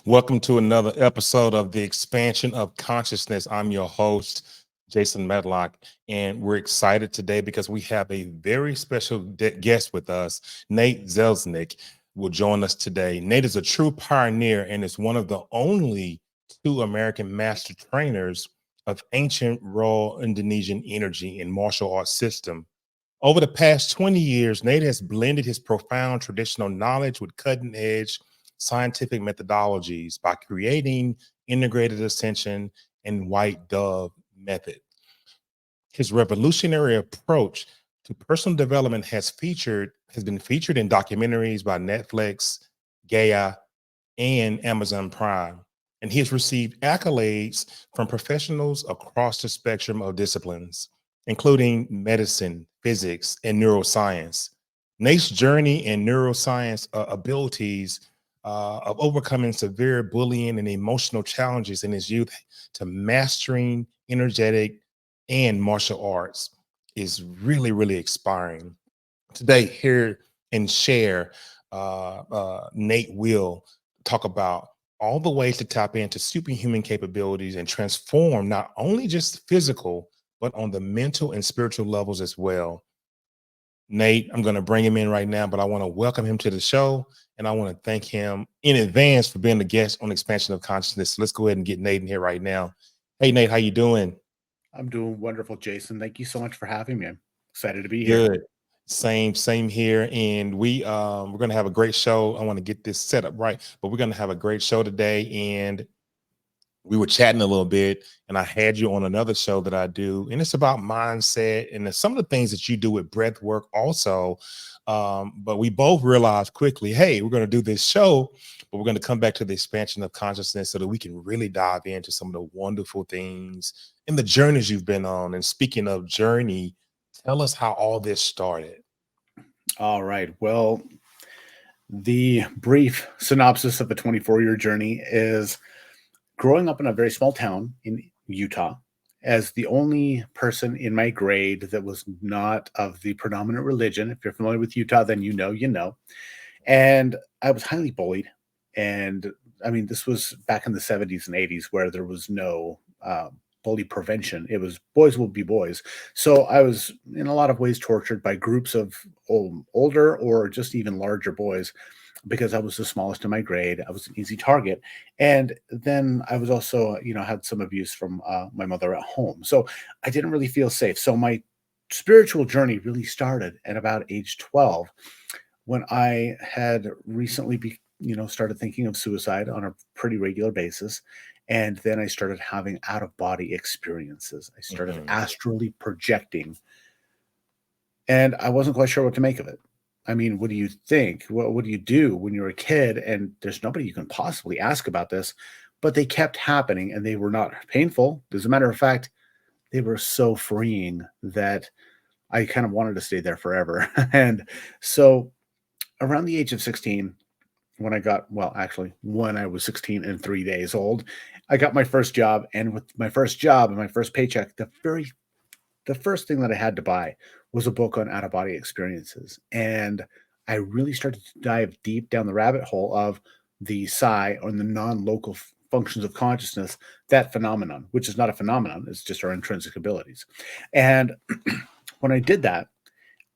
Welcome to another episode of the Expansion of Consciousness. I'm your host, Jason Medlock, and we're excited today because we have a very special guest with us. Nate Zeleznick will join us today. Nate is a true pioneer and is one of the only two American master trainers of ancient raw Indonesian energy and martial arts system. Over the past 20 years, Nate has blended his profound traditional knowledge with cutting edge scientific methodologies by creating integrated ascension and white dove method. His revolutionary approach to personal development has been featured in documentaries by Netflix, Gaia, and Amazon Prime. And he has received accolades from professionals across the spectrum of disciplines, including medicine, physics, and neuroscience. Nate's journey in neuroscience abilities of overcoming severe bullying and emotional challenges in his youth to mastering energetic and martial arts is really, really inspiring. Today, hear and share, Nate will talk about all the ways to tap into superhuman capabilities and transform not only just physical, but on the mental and spiritual levels as well. Nate, I'm going to bring him in right now, but I want to welcome him to the show, and I want to thank him in advance for being a guest on Expansion of Consciousness. So let's go ahead and get Nate in here right now. Hey, Nate, how you doing? I'm doing wonderful, Jason. Thank you so much for having me. I'm excited to be here. Good. Same here. And we're gonna have a great show. I want to get this set up right, but we're gonna have a great show today. And we were chatting a little bit, and I had you on another show that I do, and it's about mindset and some of the things that you do with breath work also. But we both realized quickly, hey, we're going to do this show, but we're going to come back to the expansion of consciousness so that we can really dive into some of the wonderful things and the journeys you've been on. And speaking of journey, tell us how all this started. All right. Well, the brief synopsis of a 24-year journey is growing up in a very small town in Utah as the only person in my grade that was not of the predominant religion. If you're familiar with Utah, then you know. And I was highly bullied. And I mean, this was back in the 70s and 80s where there was no bully prevention. It was boys will be boys. So I was in a lot of ways tortured by groups of older or just even larger boys because I was the smallest in my grade. I was an easy target. And then I was also, had some abuse from my mother at home. So I didn't really feel safe. So my spiritual journey really started at about age 12 when I had recently started thinking of suicide on a pretty regular basis. And then I started having out of body experiences. I started Mhm. astrally projecting, and I wasn't quite sure what to make of it. I mean, what do you think? What do you do when you're a kid and there's nobody you can possibly ask about this? But they kept happening and they were not painful. As a matter of fact, they were so freeing that I kind of wanted to stay there forever. And so around the age of 16, when I was 16 and 3 days old, I got my first job. And with my first job and my first paycheck, the first thing that I had to buy was a book on out of body experiences. And I really started to dive deep down the rabbit hole of the psi or the non local functions of consciousness, that phenomenon, which is not a phenomenon, it's just our intrinsic abilities. And when I did that,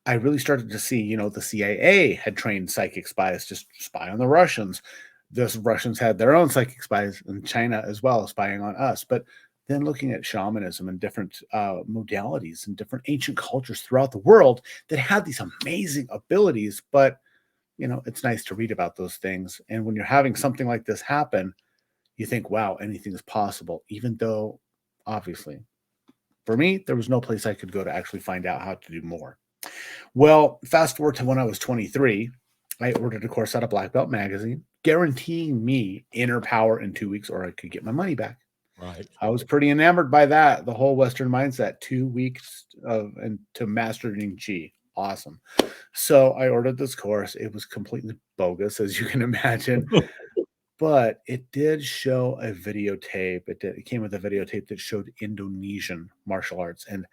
I really started to see, the CIA had trained psychic spies to spy on the Russians. The Russians had their own psychic spies in China as well, spying on us. But then looking at shamanism and different modalities and different ancient cultures throughout the world that had these amazing abilities. But, it's nice to read about those things. And when you're having something like this happen, you think, wow, anything is possible, even though obviously for me, there was no place I could go to actually find out how to do more. Well, fast forward to when I was 23, I ordered a course out of Black Belt Magazine, guaranteeing me inner power in 2 weeks or I could get my money back. Right. I was pretty enamored by that, the whole Western mindset, 2 weeks and to mastering chi. Awesome. So I ordered this course. It was completely bogus, as you can imagine, but it did show a videotape. It came with a videotape that showed Indonesian martial arts. And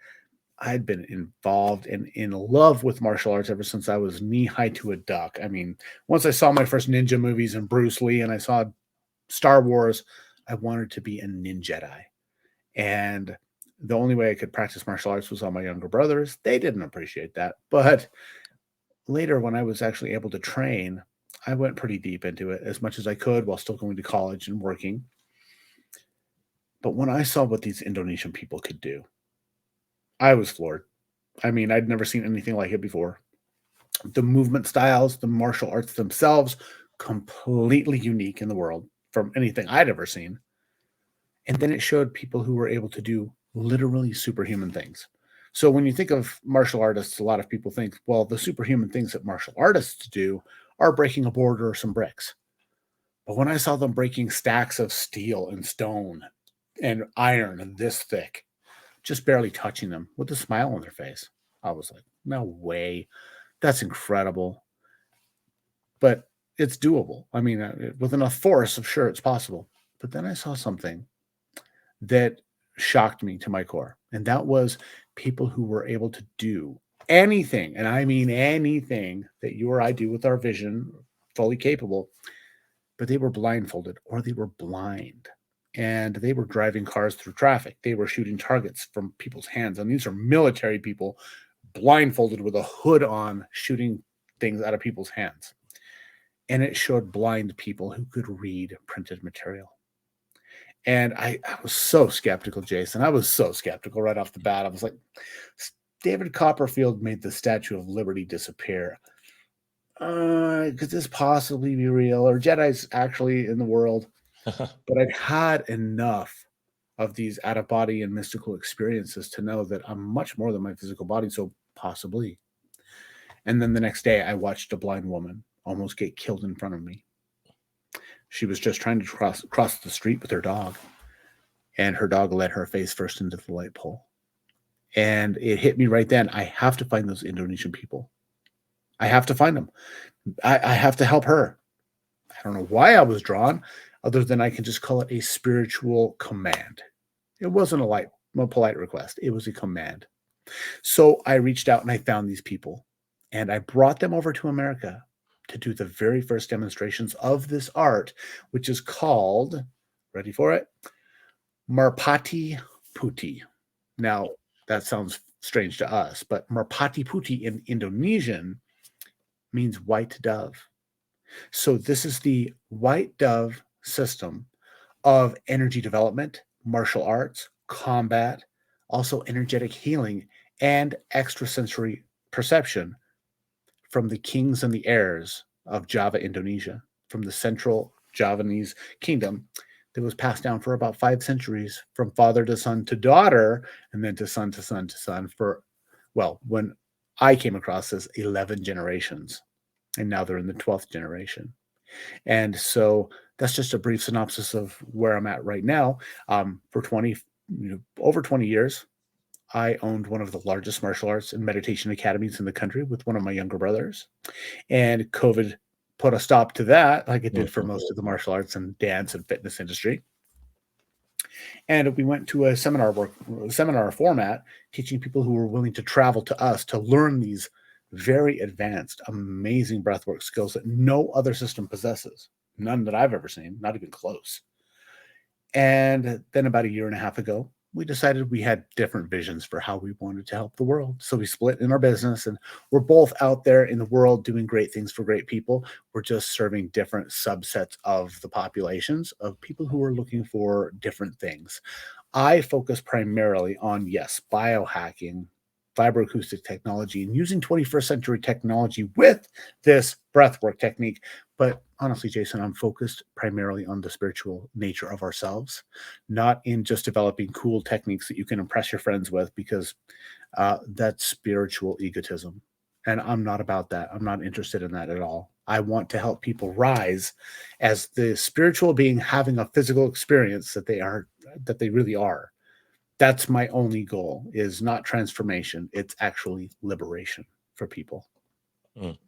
I'd been involved and in love with martial arts ever since I was knee high to a duck. I mean, once I saw my first ninja movies and Bruce Lee, and I saw Star Wars, I wanted to be a ninja. And the only way I could practice martial arts was on my younger brothers. They didn't appreciate that. But later, when I was actually able to train, I went pretty deep into it as much as I could while still going to college and working. But when I saw what these Indonesian people could do, I was floored. I mean, I'd never seen anything like it before. The movement styles, the martial arts themselves, completely unique in the world from anything I'd ever seen. And then it showed people who were able to do literally superhuman things. So when you think of martial artists, a lot of people think, well, the superhuman things that martial artists do are breaking a board or some bricks. But when I saw them breaking stacks of steel and stone and iron this thick, just barely touching them with a smile on their face, I was like, no way. That's incredible. But it's doable. I mean, with enough force, I'm sure it's possible. But then I saw something that shocked me to my core. And that was people who were able to do anything, and I mean anything that you or I do with our vision, fully capable, but they were blindfolded or they were blind. And they were driving cars through traffic. They were shooting targets from people's hands. And these are military people blindfolded with a hood on, shooting things out of people's hands. And it showed blind people who could read printed material. And I was so skeptical, Jason. I was so skeptical right off the bat. I was like, David Copperfield made the Statue of Liberty disappear. Could this possibly be real? Or Jedi's actually in the world? But I'd had enough of these out-of-body and mystical experiences to know that I'm much more than my physical body, so possibly. And then the next day, I watched a blind woman almost get killed in front of me. She was just trying to cross the street with her dog, and her dog led her face first into the light pole. And it hit me right then. I have to find those Indonesian people. I have to find them. I have to help her. I don't know why I was drawn, other than I can just call it a spiritual command. It wasn't a polite request. It was a command. So I reached out and I found these people, and I brought them over to America to do the very first demonstrations of this art, which is called, ready for it, Merpati Putih. Now, that sounds strange to us, but Merpati Putih in Indonesian means white dove. So this is the white dove system of energy development, martial arts, combat, also energetic healing, and extrasensory perception from the kings and the heirs of Java, Indonesia, from the central Javanese kingdom that was passed down for about 5 centuries from father to son to daughter, and then to son to son to son for, well, when I came across this, 11 generations. And now they're in the 12th generation. And so that's just a brief synopsis of where I'm at right now. For over 20 years, I owned one of the largest martial arts and meditation academies in the country with one of my younger brothers. And COVID put a stop to that, like it did for most of the martial arts and dance and fitness industry. And we went to a seminar format, teaching people who were willing to travel to us to learn these very advanced, amazing breathwork skills that no other system possesses. None that I've ever seen, not even close. And then about 1.5 years ago, we decided we had different visions for how we wanted to help the world. So we split in our business, and we're both out there in the world doing great things for great people. We're just serving different subsets of the populations of people who are looking for different things. I focus primarily on, yes, biohacking, vibroacoustic technology, and using 21st century technology with this breathwork technique. But honestly, Jason, I'm focused primarily on the spiritual nature of ourselves, not in just developing cool techniques that you can impress your friends with, because that's spiritual egotism. And I'm not about that. I'm not interested in that at all. I want to help people rise as the spiritual being having a physical experience that they really are. That's my only goal, is not transformation. It's actually liberation for people. Mm.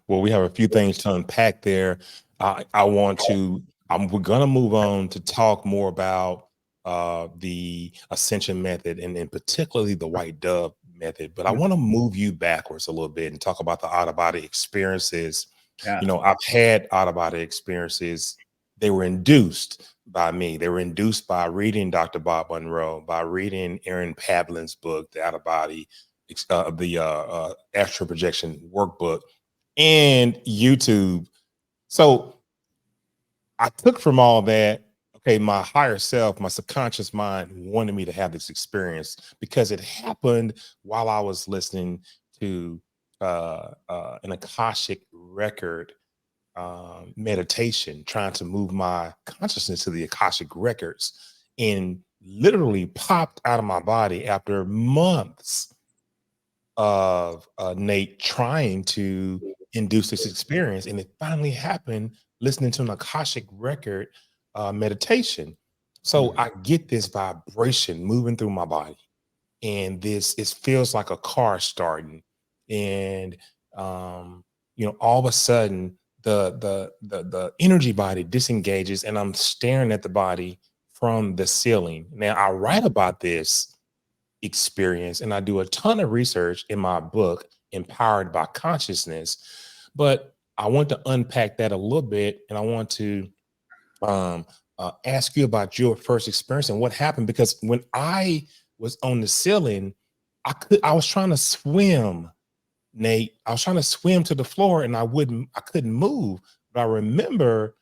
Well, we have a few things to unpack there. We're going to move on to talk more about the Ascension method, and particularly the white dove method. But I want to move you backwards a little bit and talk about the out of body experiences. Yeah. I've had out of body experiences they were induced by me. They were induced by reading Dr. Bob Monroe, by reading Aaron Pavlin's book, The Out of Body, the Astral Projection Workbook, and YouTube. So I took from all that, okay, my higher self, my subconscious mind wanted me to have this experience because it happened while I was listening to an Akashic record meditation, trying to move my consciousness to the Akashic records, and literally popped out of my body after months of Nate trying to induce this experience. And it finally happened listening to an Akashic record meditation. So I get this vibration moving through my body, and this, it feels like a car starting. And all of a sudden the energy body disengages, and I'm staring at the body from the ceiling. Now I write about this experience, and I do a ton of research in my book, Empowered by Consciousness. But I want to unpack that a little bit, and I want to ask you about your first experience and what happened. Because when I was on the ceiling, I was trying to swim, Nate. I was trying to swim to the floor, and I couldn't move. But I remember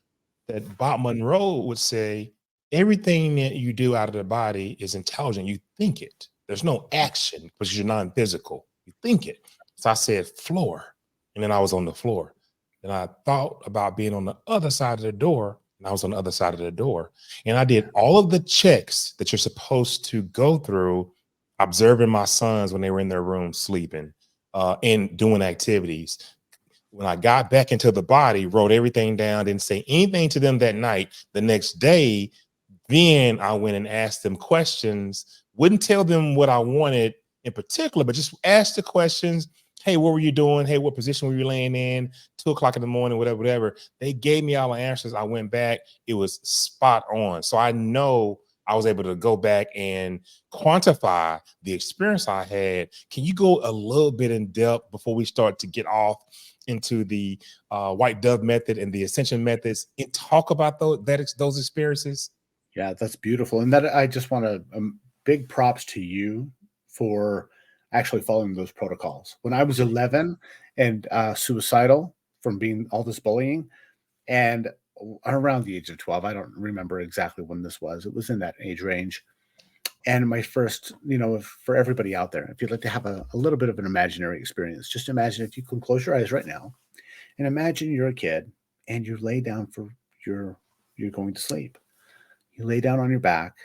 that Bob Monroe would say, everything that you do out of the body is intelligent. You think it. There's no action because you're non-physical. You think it. So I said floor, and then I was on the floor. And I thought about being on the other side of the door, and I was on the other side of the door. And I did all of the checks that you're supposed to go through, observing my sons when they were in their room sleeping, and doing activities. When I got back into the body, wrote everything down, didn't say anything to them that night. The next day, then I went and asked them questions, wouldn't tell them what I wanted in particular, but just asked the questions. Hey, what were you doing? Hey, what position were you laying in? 2:00 in the morning, whatever. They gave me all the answers. I went back. It was spot on. So I know I was able to go back and quantify the experience I had. Can you go a little bit in depth before we start to get off into the white dove method and the Ascension methods, and talk about those experiences? Yeah, that's beautiful. And that, I just want to big props to you for actually following those protocols. When I was 11 and suicidal from being all this bullying, and around the age of 12, I don't remember exactly when this was. It was in that age range. And my first, for everybody out there, if you'd like to have a little bit of an imaginary experience, just imagine, if you can close your eyes right now, and imagine you're a kid and you lay down you're going to sleep. You lay down on your back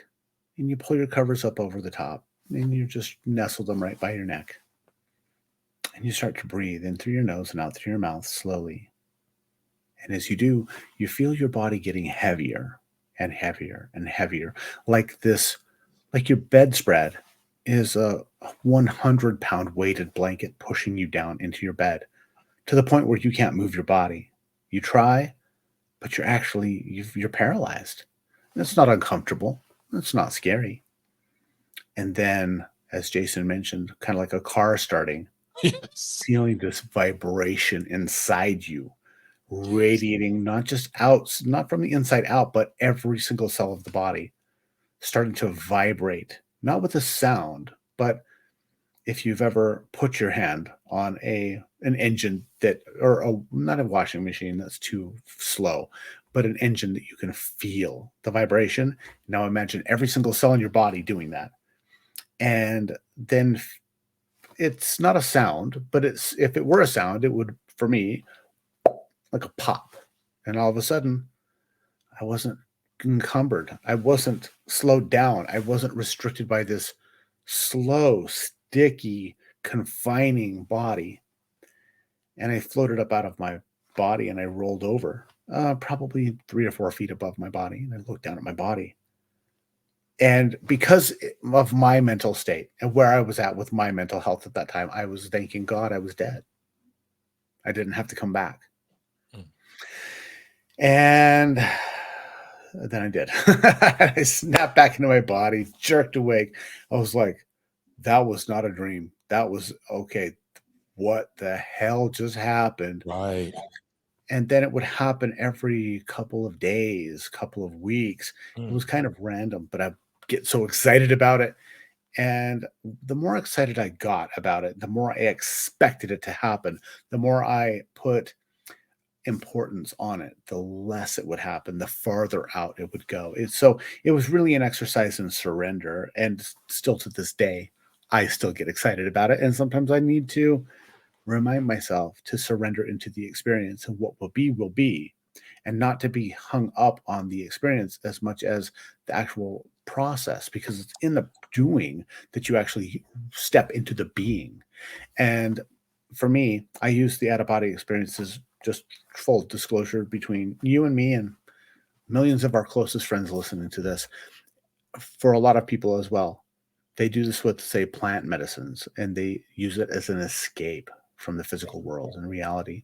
and you pull your covers up over the top, and you just nestle them right by your neck. And you start to breathe in through your nose and out through your mouth slowly. And as you do, you feel your body getting heavier and heavier and heavier, like your bedspread is a 100-pound weighted blanket pushing you down into your bed to the point where you can't move your body. You try, but you're paralyzed. It's not uncomfortable. It's not scary. And then, as Jason mentioned, kind of like a car starting, Yes. feeling this vibration inside you, radiating not from the inside out, but every single cell of the body, starting to vibrate, not with a sound, but if you've ever put your hand on an engine not a washing machine, that's too slow, but an engine that you can feel the vibration. Now imagine every single cell in your body doing that. And then it's not a sound, but if it were a sound, it would, for me, like a pop. And all of a sudden, I wasn't encumbered. I wasn't slowed down. I wasn't restricted by this slow, sticky, confining body. And I floated up out of my body, and I rolled over, probably 3 or 4 feet above my body. And I looked down at my body. And because of my mental state and where I was at with my mental health at that time, I was thanking God I was dead. I didn't have to come back. And then I did. I snapped back into my body, jerked awake. I was like, that was not a dream. That was okay. What the hell just happened? Right. And then it would happen every couple of days, couple of weeks. It Mm. was kind of random, but I get so excited about it. And the more excited I got about it, the more I expected it to happen, the more I put importance on it, the less it would happen, the farther out it would go. So it was really an exercise in surrender. And still to this day, I still get excited about it. And sometimes I need to remind myself to surrender into the experience, and what will be, and not to be hung up on the experience as much as the actual process, because it's in the doing that you actually step into the being. And for me, I use the out of body experiences, just full disclosure between you and me and millions of our closest friends listening to this, for a lot of people as well. They do this with, say, plant medicines, and they use it as an escape from the physical world and reality.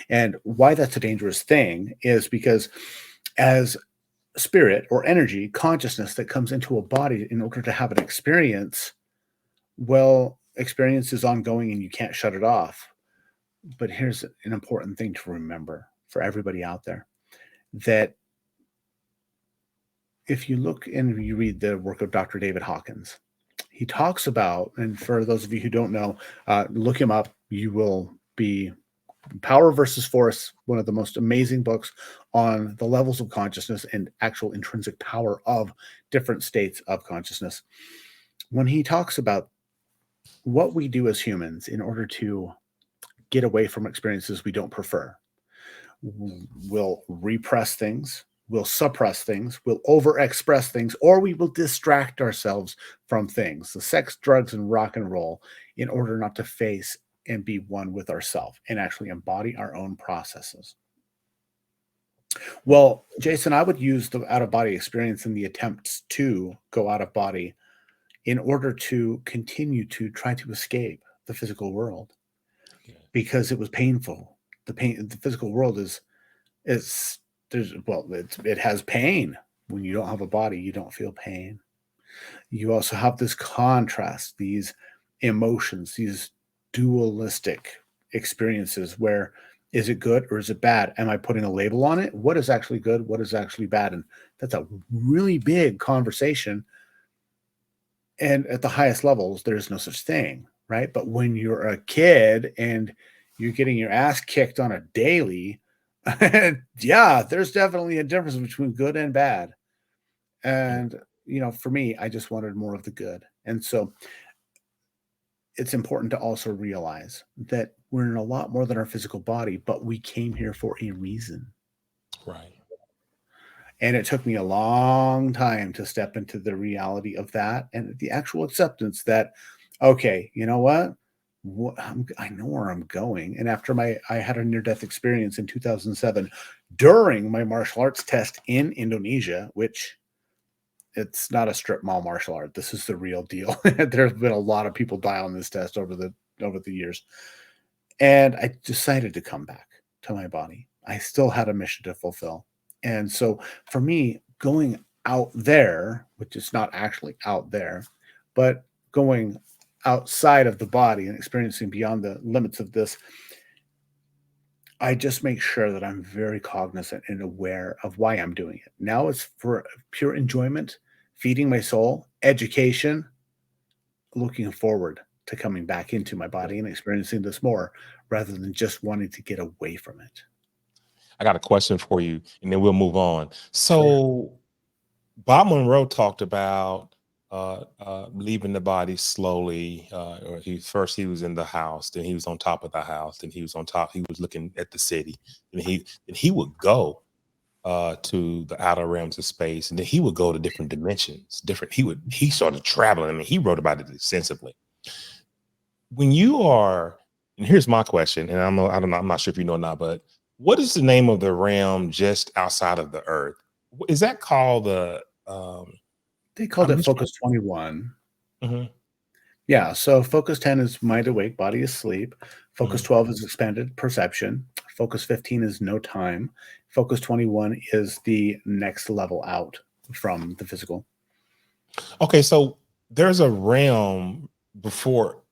And why that's a dangerous thing is because, as spirit or energy, consciousness that comes into a body in order to have an experience, well, experience is ongoing and you can't shut it off. But here's an important thing to remember for everybody out there, that if you look and you read the work of Dr. David Hawkins, he talks about, and for those of you who don't know, look him up. You will be Power versus Force, one of the most amazing books on the levels of consciousness and actual intrinsic power of different states of consciousness. When he talks about what we do as humans in order to get away from experiences we don't prefer, we'll repress things, we'll suppress things, we'll overexpress things, or we will distract ourselves from things, the sex, drugs, and rock and roll, in order not to face and be one with ourselves and actually embody our own processes. Well, Jason, I would use the out of body experience in the attempts to go out of body in order to continue to try to escape the physical world, Yeah. because it was painful. The physical world is it has pain. When you don't have a body, you don't feel pain. You also have this contrast, these emotions, these dualistic experiences where, is it good or is it bad? Am I putting a label on it? What is actually good? What is actually bad? And that's a really big conversation. And at the highest levels, there's no such thing, right? But when you're a kid and you're getting your ass kicked on a daily, yeah, there's definitely a difference between good and bad. Yeah. And, for me, I just wanted more of the good. And so it's important to also realize that we're in a lot more than our physical body, but we came here for a reason. Right. And it took me a long time to step into the reality of that and the actual acceptance that, okay, you know what? I know where I'm going. And after I had a near death experience in 2007 during my martial arts test in Indonesia, which, it's not a strip mall martial art. This is the real deal. There's been a lot of people die on this test over the years. And I decided to come back to my body. I still had a mission to fulfill. And so for me, going out there, which is not actually out there, but going outside of the body and experiencing beyond the limits of this, I just make sure that I'm very cognizant and aware of why I'm doing it. Now it's for pure enjoyment, feeding my soul, education, looking forward to coming back into my body and experiencing this more, rather than just wanting to get away from it. I got a question for you, and then we'll move on. Sure. So, Bob Monroe talked about leaving the body slowly. Or he was in the house, then he was on top of the house, then he was on top. He was looking at the city, and he would go to the outer realms of space, and then he would go to different dimensions. He started traveling. I mean, he wrote about it extensively. When you are, and here's my question, and I don't know, I'm not sure if you know or not, but what is the name of the realm just outside of the Earth? Is that called the They called I'm it just Focus 21. mhm, Yeah. So Focus 10 is mind awake, body asleep. Focus mhm. 12 is expanded perception. Focus 15 is no time. Focus 21 is the next level out from the physical. Okay, so there's a realm before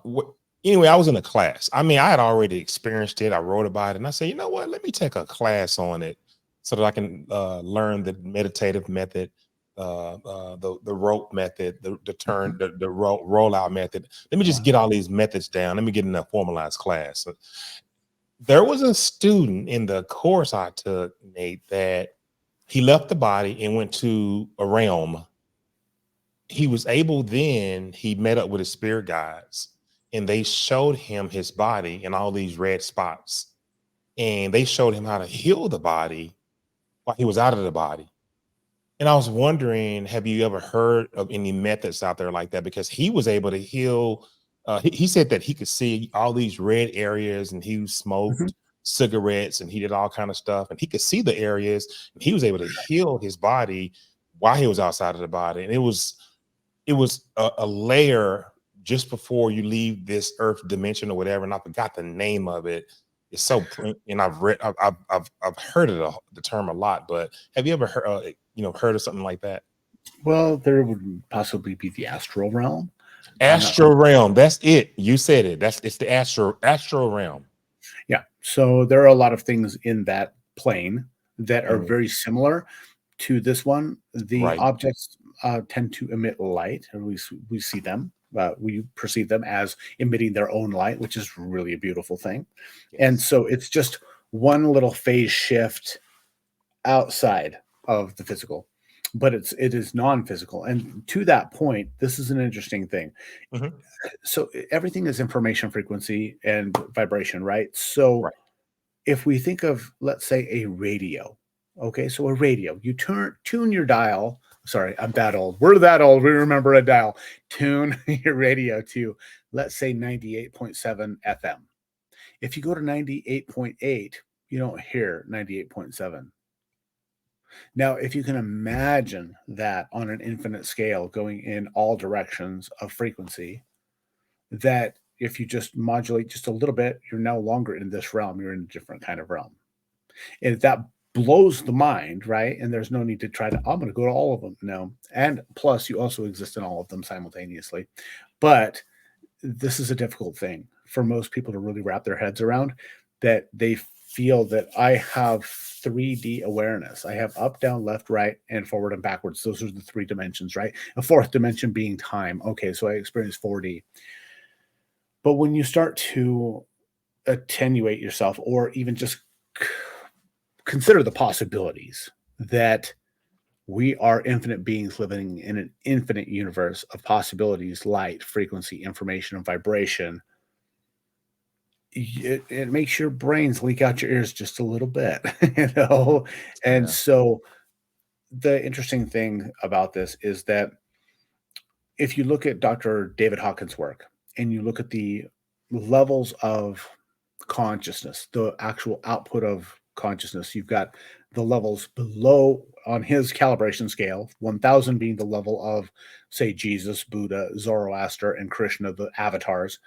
what Anyway, I was in a class. I mean, I had already experienced it. I wrote about it, and I said, you know what? Let me take a class on it so that I can learn the meditative method, the rope method, the turn, Mhm. the rollout method. Let me just Wow. get all these methods down. Let me get in a formalized class. So there was a student in the course I took, Nate, that he left the body and went to a realm. He was able, then he met up with his spirit guides, and they showed him his body and all these red spots, and they showed him how to heal the body while he was out of the body. And I was wondering, have you ever heard of any methods out there like that? Because he was able to heal. He said that he could see all these red areas, and he Mhm. smoked cigarettes, and he did all kind of stuff, and he could see the areas, and he was able to heal his body while he was outside of the body. And it was a layer just before you leave this earth dimension or whatever, and I forgot the name of it. It's and I've heard of the term a lot, but have you ever heard heard of something like that? Well, there would possibly be the astral realm. I'm not. Astral realm. That's it. You said it. It's the astral realm. Yeah. So there are a lot of things in that plane that are Mhm. very similar to this one. The Right. objects tend to emit light, and we see them. We perceive them as emitting their own light, which is really a beautiful thing. And Yes. so it's just one little phase shift outside of the physical, but it is non-physical. And to that point, this is an interesting thing. Mhm. So everything is information frequency and vibration, right? So Right. if we think of, let's say, a radio, okay, so a radio, you tune your dial. Sorry, I'm that old. We're that old. We remember a dial. Tune your radio to, let's say, 98.7 FM. If you go to 98.8, you don't hear 98.7. Now, if you can imagine that on an infinite scale going in all directions of frequency, that if you just modulate just a little bit, you're no longer in this realm, you're in a different kind of realm. And that blows the mind, right? And there's no need to try to, I'm going to go to all of them. No. And plus, you also exist in all of them simultaneously. But this is a difficult thing for most people to really wrap their heads around, that they feel that I have 3D awareness. I have up, down, left, right, and forward and backwards. Those are the three dimensions, right? A fourth dimension being time. Okay, so I experience 4D. But when you start to attenuate yourself, or even just consider the possibilities that we are infinite beings living in an infinite universe of possibilities, light, frequency, information, and vibration, it makes your brains leak out your ears just a little bit, you know? And Yeah. so the interesting thing about this is that if you look at Dr. David Hawkins' work and you look at the levels of consciousness, the actual output of consciousness, you've got the levels below on his calibration scale, 1000 being the level of, say, Jesus, Buddha, Zoroaster, and Krishna, the avatars,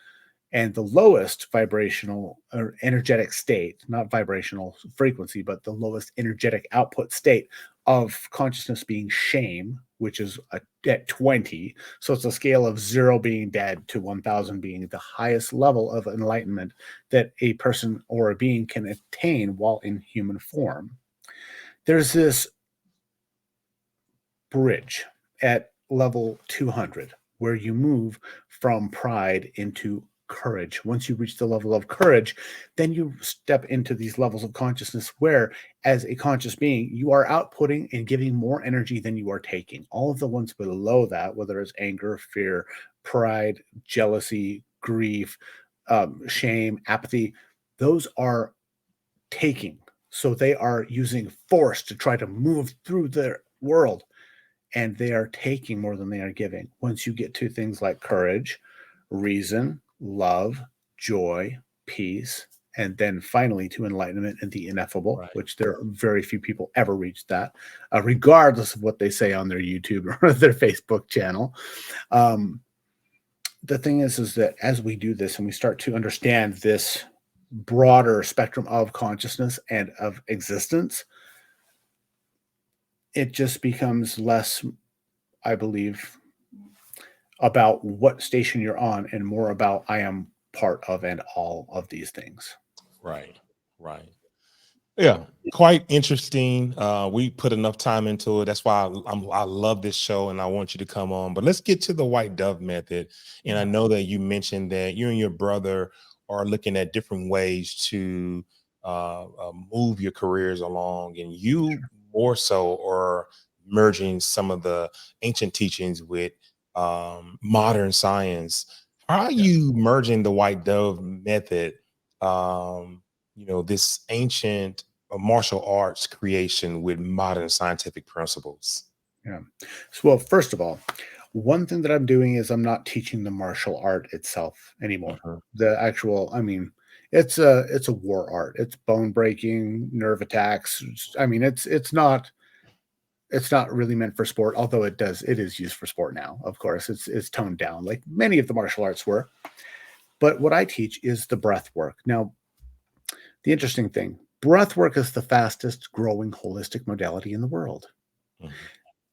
and the lowest vibrational or energetic state, not vibrational frequency, but the lowest energetic output state of consciousness being shame, which is at 20. So it's a scale of 0 being dead to 1000 being the highest level of enlightenment that a person or a being can attain while in human form. There's this bridge at level 200 where you move from pride into courage. Once you reach the level of courage, then you step into these levels of consciousness where, as a conscious being, you are outputting and giving more energy than you are taking. All of the ones below that, whether it's anger, fear, pride, jealousy, grief, shame, apathy, those are taking. So they are using force to try to move through their world, and they are taking more than they are giving. Once you get to things like courage, reason, love, joy, peace, and then finally to enlightenment and the ineffable, Right. which there are very few people ever reach that, regardless of what they say on their YouTube or their Facebook channel. Um, the thing is that as we do this and we start to understand this broader spectrum of consciousness and of existence, it just becomes less, I believe, about what station you're on and more about I am part of and all of these things. Right. Right. Yeah, quite interesting. We put enough time into it. That's why I love this show, and I want you to come on. But let's get to the white dove method. And I know that you mentioned that you and your brother are looking at different ways to move your careers along, and you more so are merging some of the ancient teachings with modern science. How are you merging the white dove method? This ancient martial arts creation with modern scientific principles. Yeah. So, well, first of all, one thing that I'm doing is I'm not teaching the martial art itself anymore. Mhm. The actual, I mean, it's a war art. It's bone breaking, nerve attacks. I mean, it's not really meant for sport, although it is used for sport now. Of course, it's toned down like many of the martial arts were. But what I teach is the breath work. Now, the interesting thing, breath work is the fastest growing holistic modality in the world. Mhm.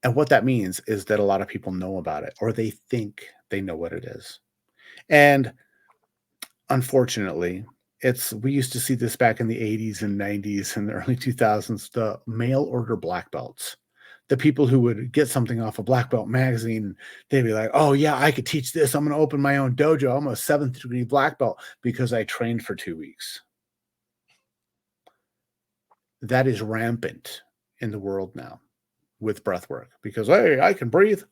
And what that means is that a lot of people know about it or they think they know what it is. And unfortunately, we used to see this back in the 80s and 90s and the early 2000s, the mail order black belts. The people who would get something off a black belt magazine, they'd be like, "Oh yeah, I could teach this. I'm going to open my own dojo. I'm a 7th degree black belt because I trained for 2 weeks." That is rampant in the world now with breath work because, hey, I can breathe.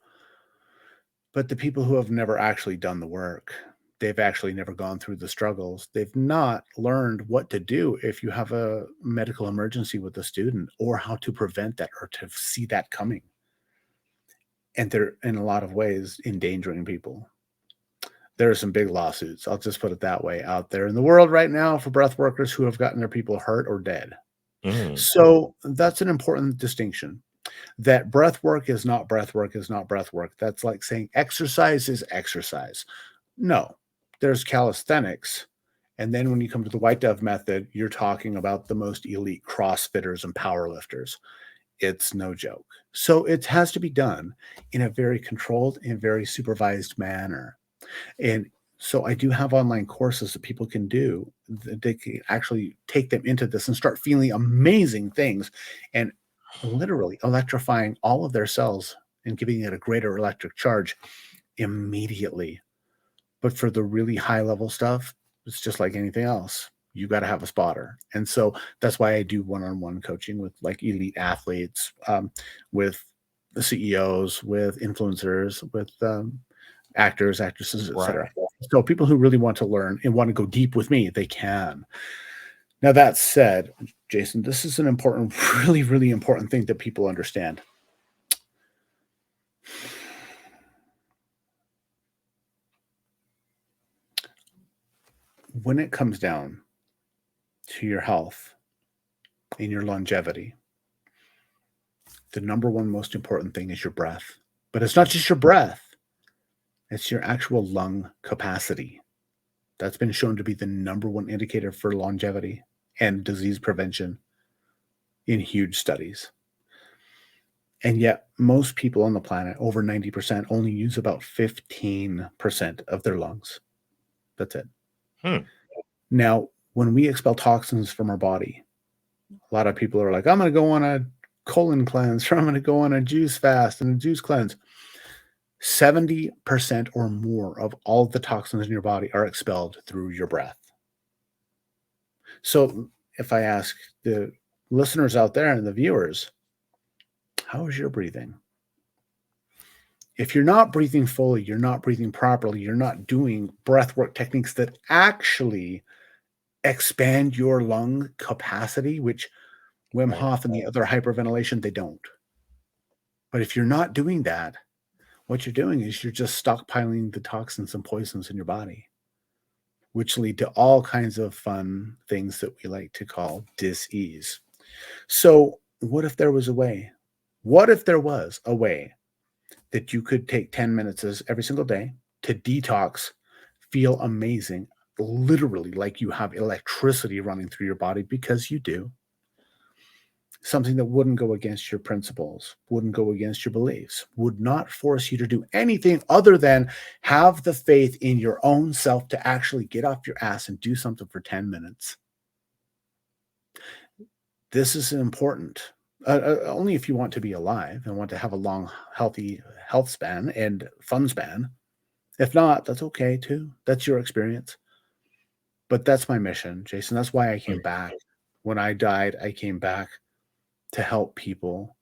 But the people who have never actually done the work, they've actually never gone through the struggles. They've not learned what to do if you have a medical emergency with a student or how to prevent that or to see that coming. And they're, in a lot of ways, endangering people. There are some big lawsuits, I'll just put it that way, out there in the world right now for breath workers who have gotten their people hurt or dead. Mm. So that's an important distinction. That breath work is not breath work is not breath work. That's like saying exercise is exercise. No, there's calisthenics. And then when you come to the white dove method, you're talking about the most elite CrossFitters and powerlifters. It's no joke. So it has to be done in a very controlled and very supervised manner. And so I do have online courses that people can do. They can actually take them into this and start feeling amazing things and literally electrifying all of their cells and giving it a greater electric charge immediately. But for the really high level stuff, it's just like anything else. You got to have a spotter. And so that's why I do one-on-one coaching with like elite athletes, with the CEOs, with influencers, with actors, actresses, etc. Right. So people who really want to learn and want to go deep with me, they can. Now that said, Jason, this is an important, really, really important thing that people understand. When it comes down to your health and your longevity, the number one most important thing is your breath. But it's not just your breath, it's your actual lung capacity. That's been shown to be the number one indicator for longevity and disease prevention in huge studies. And yet, most people on the planet, over 90%, only use about 15% of their lungs. That's it. Hmm. Now, when we expel toxins from our body, a lot of people are like, I'm going to go on a colon cleanse, or I'm going to go on a juice fast and a juice cleanse. 70% or more of all the toxins in your body are expelled through your breath. So, if I ask the listeners out there and the viewers, how is your breathing? If you're not breathing fully, you're not breathing properly, you're not doing breath work techniques that actually expand your lung capacity, which Wim Right. Hof and the other hyperventilation, they don't. But if you're not doing that, what you're doing is you're just stockpiling the toxins and poisons in your body, which lead to all kinds of fun things that we like to call dis-ease. So, what if there was a way? What if there was a way that you could take 10 minutes every single day to detox, feel amazing, literally like you have electricity running through your body because you do, something that wouldn't go against your principles, wouldn't go against your beliefs, would not force you to do anything other than have the faith in your own self to actually get off your ass and do something for 10 minutes. This is important. Only if you want to be alive and want to have a long, healthy health span and fun span. If not, that's okay too. That's your experience. But that's my mission, Jason. That's why I came back. When I died, I came back to help people,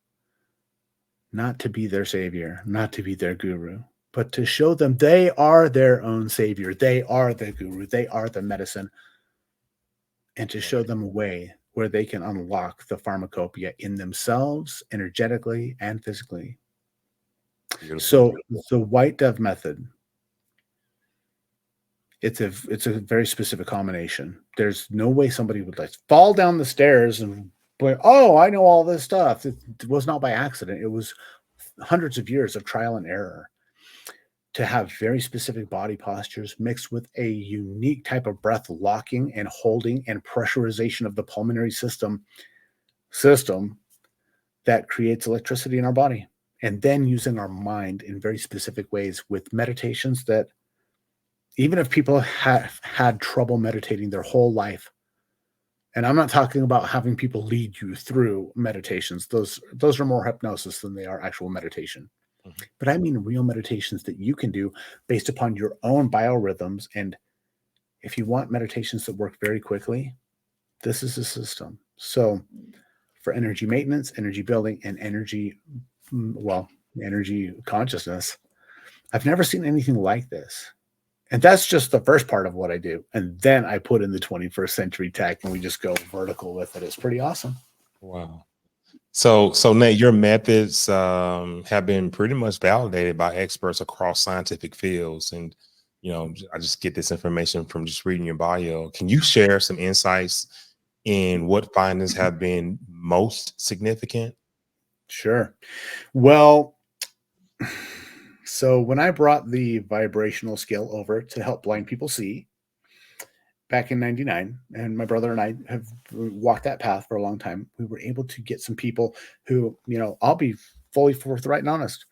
not to be their savior, not to be their guru, but to show them they are their own savior. They are the guru. They are the medicine. And to show them a way where they can unlock the pharmacopoeia in themselves, energetically and physically. Beautiful. So the white dove method, it's a very specific combination. There's no way somebody would like fall down the stairs and oh, I know all this stuff. It was not by accident. It was hundreds of years of trial and error to have very specific body postures mixed with a unique type of breath locking and holding and pressurization of the pulmonary system that creates electricity in our body. And then using our mind in very specific ways with meditations that even if people have had trouble meditating their whole life, and I'm not talking about having people lead you through meditations. Those are more hypnosis than they are actual meditation. Mm-hmm. But I mean real meditations that you can do based upon your own biorhythms. And if you want meditations that work very quickly, this is a system. So for energy maintenance, energy building, and energy consciousness, I've never seen anything like this. And that's just the first part of what I do. And then I put in the 21st century tech and we just go vertical with it. It's pretty awesome. Wow. So Nate, your methods have been pretty much validated by experts across scientific fields. And, I just get this information from just reading your bio. Can you share some insights in what findings have been most significant? Sure. Well, so when I brought the vibrational scale over to help blind people see back in 99, and my brother and I have walked that path for a long time, we were able to get some people who, I'll be fully forthright and honest.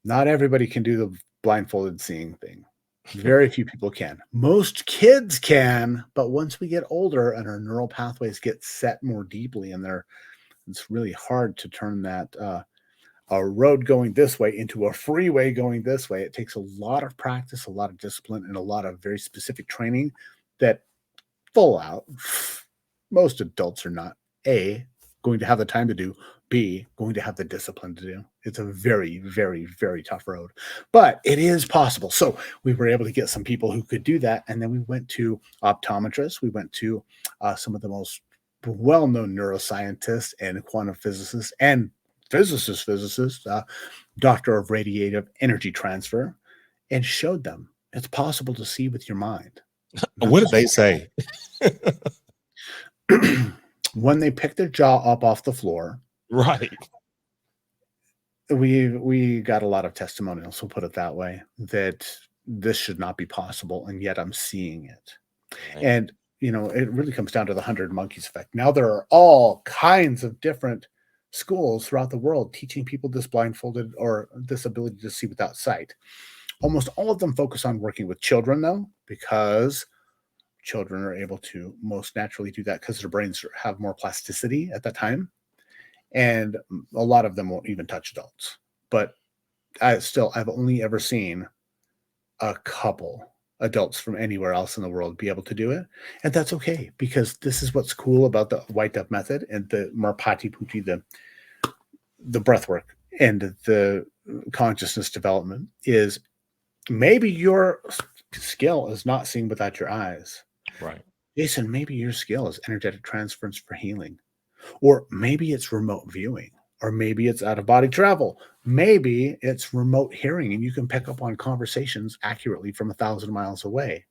Not everybody can do the blindfolded seeing thing. Very few people can. Most kids can, but once we get older and our neural pathways get set more deeply in there, it's really hard to turn that a road going this way into a freeway going this way. It takes a lot of practice, a lot of discipline, and a lot of very specific training that full out most adults are not A, going to have the time to do, B, going to have the discipline to do. It's a very, very, very tough road, but it is possible. So we were able to get some people who could do that. And then we went to optometrists. We went to some of the most well-known neuroscientists and quantum physicists and physicist, doctor of radiative energy transfer, and showed them it's possible to see with your mind. What did they say? When they picked their jaw up off the floor, right? We got a lot of testimonials, we'll put it that way, that this should not be possible, and yet I'm seeing it. Right. And it really comes down to the 100 monkeys effect. Now there are all kinds of different schools throughout the world teaching people this blindfolded or this ability to see without sight. Almost all of them focus on working with children, though, because children are able to most naturally do that because their brains have more plasticity at that time. And a lot of them won't even touch adults. But I've only ever seen a couple adults from anywhere else in the world be able to do it. And that's okay, because this is what's cool about the white dove method and the Marpati Putti, the breath work and the consciousness development is maybe your skill is not seeing without your eyes. Right. Jason, maybe your skill is energetic transference for healing, or maybe it's remote viewing, or maybe it's out of body travel. Maybe it's remote hearing and you can pick up on conversations accurately from 1,000 miles away.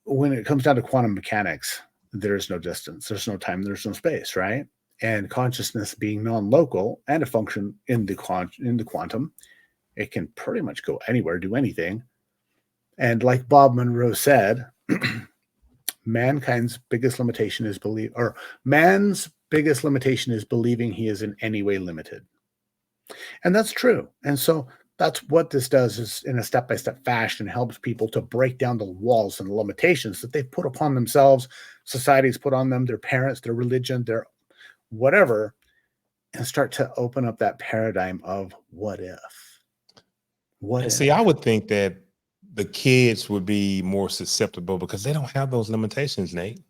When it comes down to quantum mechanics, there's no distance, there's no time, there's no space, right? And consciousness being non-local and a function in the quantum, it can pretty much go anywhere, do anything. And like Bob Monroe said, mankind's biggest limitation is belief, or man's biggest limitation is believing he is in any way limited. And that's true. And so that's what this does, is in a step-by-step fashion, helps people to break down the walls and the limitations that they've put upon themselves, society's put on them, their parents, their religion, their whatever, and start to open up that paradigm of what if? What And if? see, I would think that the kids would be more susceptible because they don't have those limitations, Nate,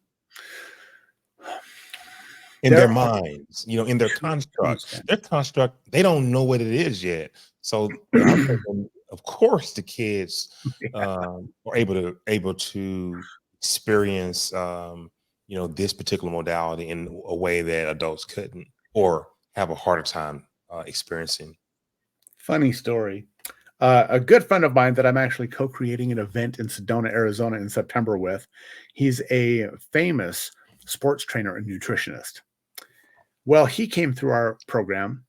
in their There are minds, in their two construct. percent. Their construct, they don't know what it is yet. So I'm thinking, of course, the kids are able to experience, this particular modality in a way that adults couldn't, or have a harder time experiencing. Funny story. A good friend of mine that I'm actually co-creating an event in Sedona, Arizona in September with. He's a famous sports trainer and nutritionist. Well, he came through our program,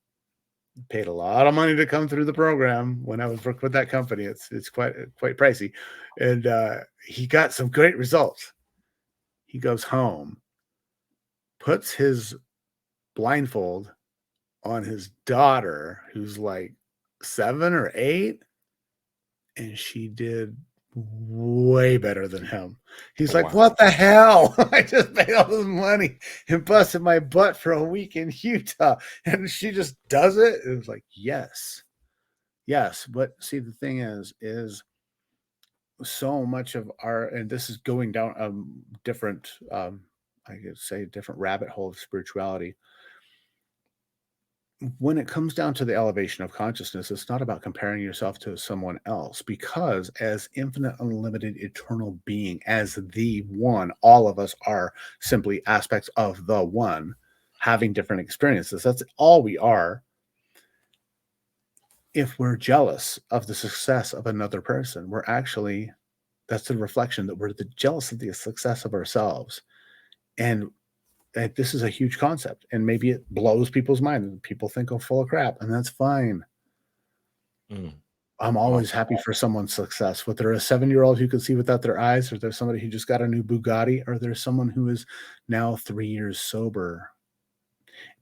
paid a lot of money to come through the program when I was working with that company. It's quite pricey. And he got some great results. He goes home, puts his blindfold on his daughter, who's like 7 or 8, and she did way better than him. He's like, Wow. "What the hell? I just paid all this money and busted my butt for a week in Utah, and she just does it." It was like, yes, yes. But see, the thing is so much of our, and this is going down different, I could say, different rabbit hole of spirituality. When it comes down to the elevation of consciousness, it's not about comparing yourself to someone else, because as infinite, unlimited, eternal being, as the one, all of us are simply aspects of the one having different experiences. That's all we are. If we're jealous of the success of another person, that's a reflection that we're jealous of the success of ourselves. And this is a huge concept, and maybe it blows people's mind and people think I'm full of crap, and that's fine. Mm. I'm always happy for someone's success, whether they're a 7-year-old who can see without their eyes, or there's somebody who just got a new Bugatti, or there's someone who is now 3 years sober.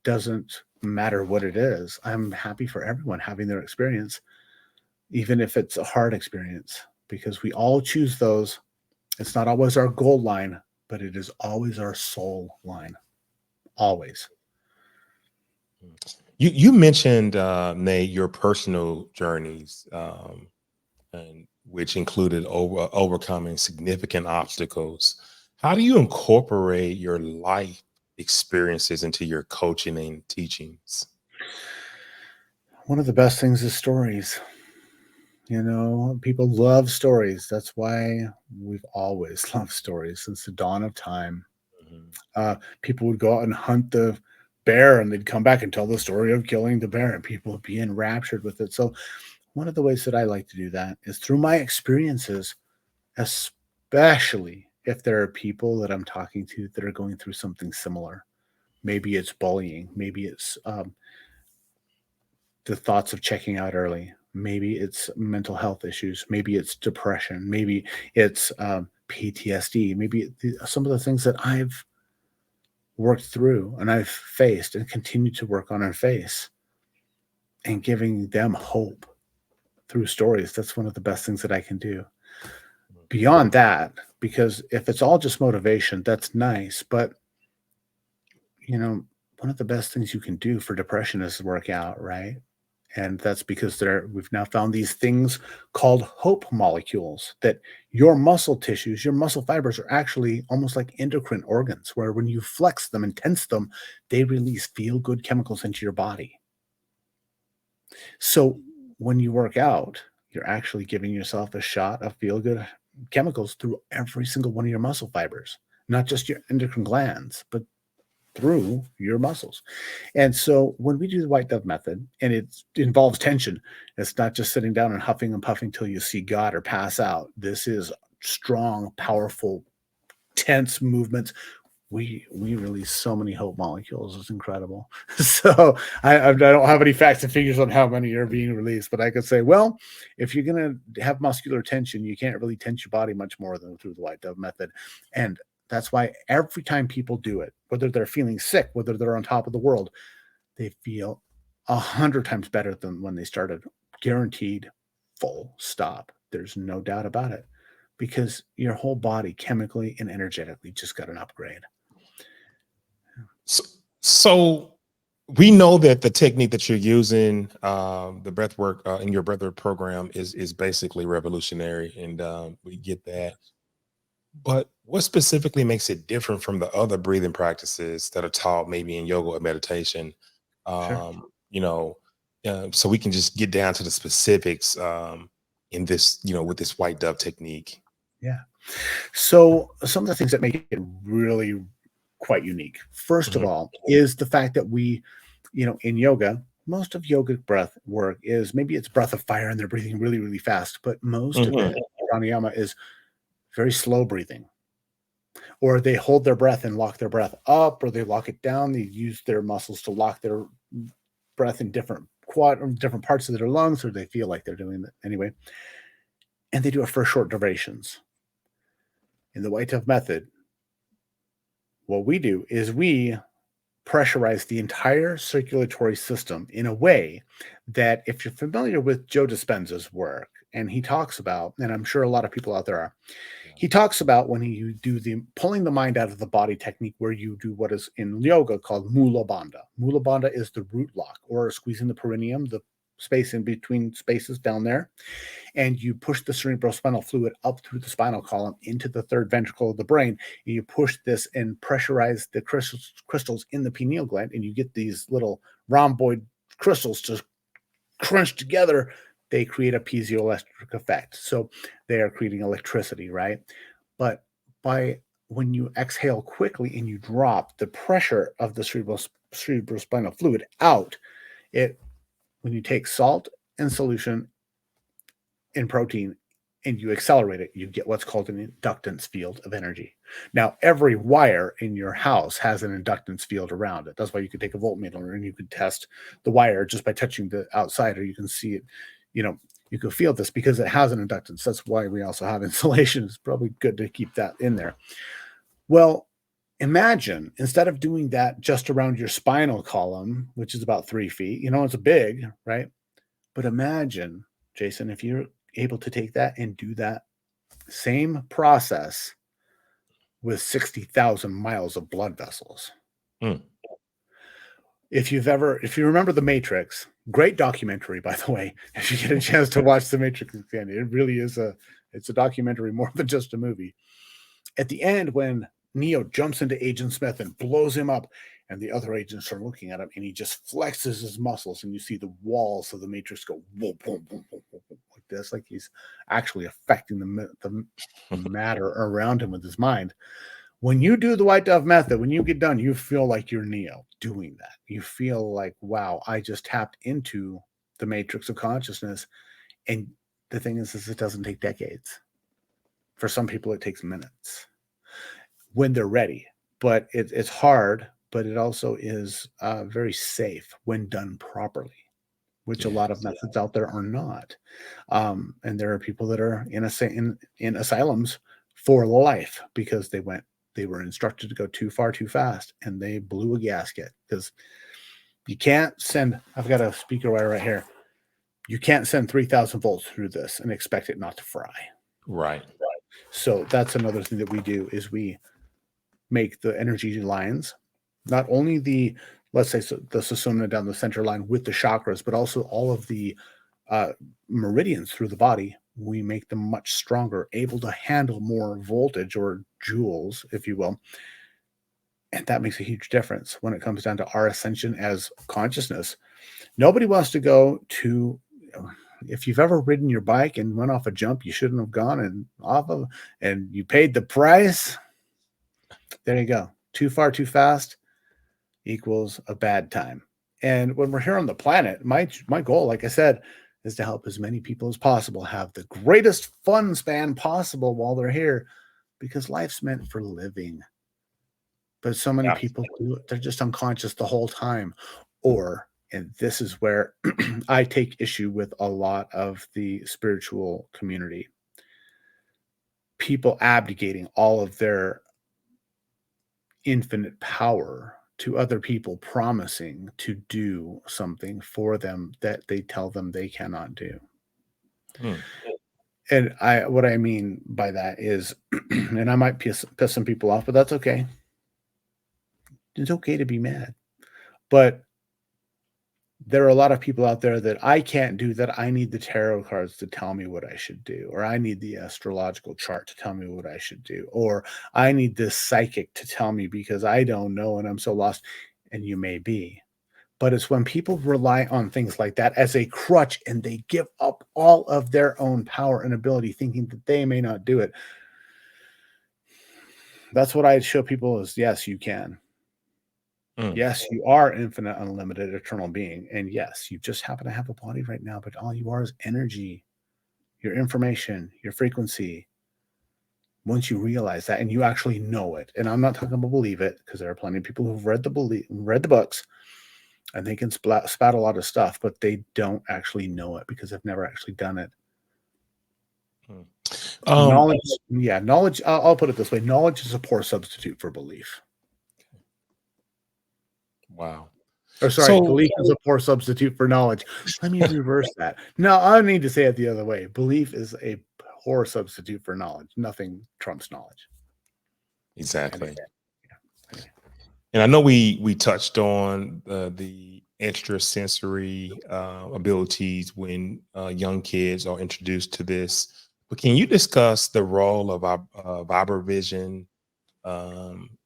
Doesn't matter what it is. I'm happy for everyone having their experience, even if it's a hard experience, because we all choose those. It's not always our goal line, but it is always our soul line. Always. You mentioned, Nate, your personal journeys, and which included overcoming significant obstacles. How do you incorporate your life experiences into your coaching and teachings? One of the best things is stories. People love stories. That's why we've always loved stories since the dawn of time. Mhm. People would go out and hunt the bear, and they'd come back and tell the story of killing the bear, and people would be enraptured with it. So one of the ways that I like to do that is through my experiences, especially if there are people that I'm talking to that are going through something similar. Maybe it's bullying. Maybe it's the thoughts of checking out early. Maybe it's mental health issues. Maybe it's depression. Maybe it's PTSD. Maybe some of the things that I've worked through and I've faced and continue to work on and face, and giving them hope through stories. That's one of the best things that I can do. Beyond that, because if it's all just motivation, that's nice. But, one of the best things you can do for depression is work out, right? And that's because we've now found these things called hope molecules, that your muscle tissues, your muscle fibers are actually almost like endocrine organs, where when you flex them and tense them, they release feel-good chemicals into your body. So when you work out, you're actually giving yourself a shot of feel-good chemicals through every single one of your muscle fibers, not just your endocrine glands, but through your muscles. And so when we do the white dove method, and it involves tension, it's not just sitting down and huffing and puffing till you see God or pass out. This is strong, powerful, tense movements. We release so many hope molecules. It's incredible. So I don't have any facts and figures on how many are being released, but I could say, well, if you're going to have muscular tension, you can't really tense your body much more than through the white dove method. And That's why every time people do it, whether they're feeling sick, whether they're on top of the world, they feel 100 times better than when they started. Guaranteed, full stop. There's no doubt about it, because your whole body chemically and energetically just got an upgrade. So we know that the technique that you're using, the breath work in your breathwork program is basically revolutionary, and we get that. But what specifically makes it different from the other breathing practices that are taught maybe in yoga or meditation? Sure. You know, so we can just get down to the specifics in this, with this white dove technique. Yeah. So some of the things that make it really quite unique, first of Mhm. all, is the fact that in yoga, most of yoga breath work is maybe it's breath of fire and they're breathing really, really fast, but most of Mhm. it, pranayama, is very slow breathing, or they hold their breath and lock their breath up, or they lock it down. They use their muscles to lock their breath in different parts of their lungs, or they feel like they're doing that anyway. And they do it for short durations. In the White Dove method, what we do is we pressurize the entire circulatory system in a way that, if you're familiar with Joe Dispenza's work, and he talks about, and I'm sure a lot of people out there are, Yeah. he talks about when you do the pulling the mind out of the body technique, where you do what is in yoga called mula bandha. Mula bandha is the root lock, or squeezing the perineum, the space in between spaces down there, and you push the cerebrospinal fluid up through the spinal column into the third ventricle of the brain. And you push this and pressurize the crystals in the pineal gland, and you get these little rhomboid crystals just crunched together. They create a piezoelectric effect. So they are creating electricity, right? But when you exhale quickly and you drop the pressure of the cerebrospinal fluid out, when you take salt in solution in protein and you accelerate it, you get what's called an inductance field of energy. Now, every wire in your house has an inductance field around it. That's why you could take a voltmeter and you could test the wire just by touching the outside, or you can see it, you can feel this because it has an inductance. That's why we also have insulation. It's probably good to keep that in there. Well, imagine, instead of doing that just around your spinal column, which is about 3 feet, it's big, right? But imagine, Jason, if you're able to take that and do that same process with 60,000 miles of blood vessels. Mm. If you remember The Matrix, great documentary, by the way, if you get a chance to watch The Matrix again, it really is it's a documentary more than just a movie. At the end, when Neo jumps into Agent Smith and blows him up, and the other agents are looking at him, and he just flexes his muscles, and you see the walls of the Matrix go boom, boom, boom, boom, boom, boom, like this, like he's actually affecting the matter around him with his mind. When you do the White Dove method, when you get done, you feel like you're Neo doing that. You feel like, wow, I just tapped into the matrix of consciousness. And the thing is it doesn't take decades. For some people, it takes minutes when they're ready. But it's hard, but it also is very safe when done properly, which a lot of Yes. methods out there are not. And there are people that are in asylums for life because they were instructed to go too far too fast, and they blew a gasket, because you can't send. I've got a speaker wire right here. You can't send 3,000 volts through this and expect it not to fry. Right. So that's another thing that we do, is we make the energy lines, not only let's say, the Sushumna down the center line with the chakras, but also all of the meridians through the body. We make them much stronger, able to handle more voltage, or joules, if you will. And that makes a huge difference when it comes down to our ascension as consciousness. Nobody wants to go to, if you've ever ridden your bike and went off a jump you shouldn't have gone and off of, and you paid the price, there you go. Too far, too fast equals a bad time. And when we're here on the planet, my goal, like I said, is to help as many people as possible have the greatest fun span possible while they're here, because life's meant for living. But so many Yeah. people do it, they're just unconscious the whole time. Or, and this is where I take issue with a lot of the spiritual community, people abdicating all of their infinite power to other people, promising to do something for them that they tell them they cannot do. Mm. And what I mean by that is, and I might piss some people off, but that's okay. It's okay to be mad. But there are a lot of people out there that I can't do, that I need the tarot cards to tell me what I should do, or I need the astrological chart to tell me what I should do, or I need this psychic to tell me because I don't know and I'm so lost. And you may be. But it's when people rely on things like that as a crutch and they give up all of their own power and ability, thinking that they may not do it. That's what I show people is, yes, you can. Mm. Yes, you are infinite, unlimited, eternal being. And yes, you just happen to have a body right now, but all you are is energy, your information, your frequency. Once you realize that and you actually know it, and I'm not talking about believe it, because there are plenty of people who've read the books, and they can spout a lot of stuff, but they don't actually know it because they've never actually done it. Knowledge, yeah, knowledge. I'll put it this way: knowledge is a poor substitute for belief. Wow. Or sorry, belief is a poor substitute for knowledge. Let me reverse that. No, I need to say it the other way. Belief is a poor substitute for knowledge. Nothing trumps knowledge. Exactly. And I know we touched on the extrasensory abilities when young kids are introduced to this, but can you discuss the role of vibrovision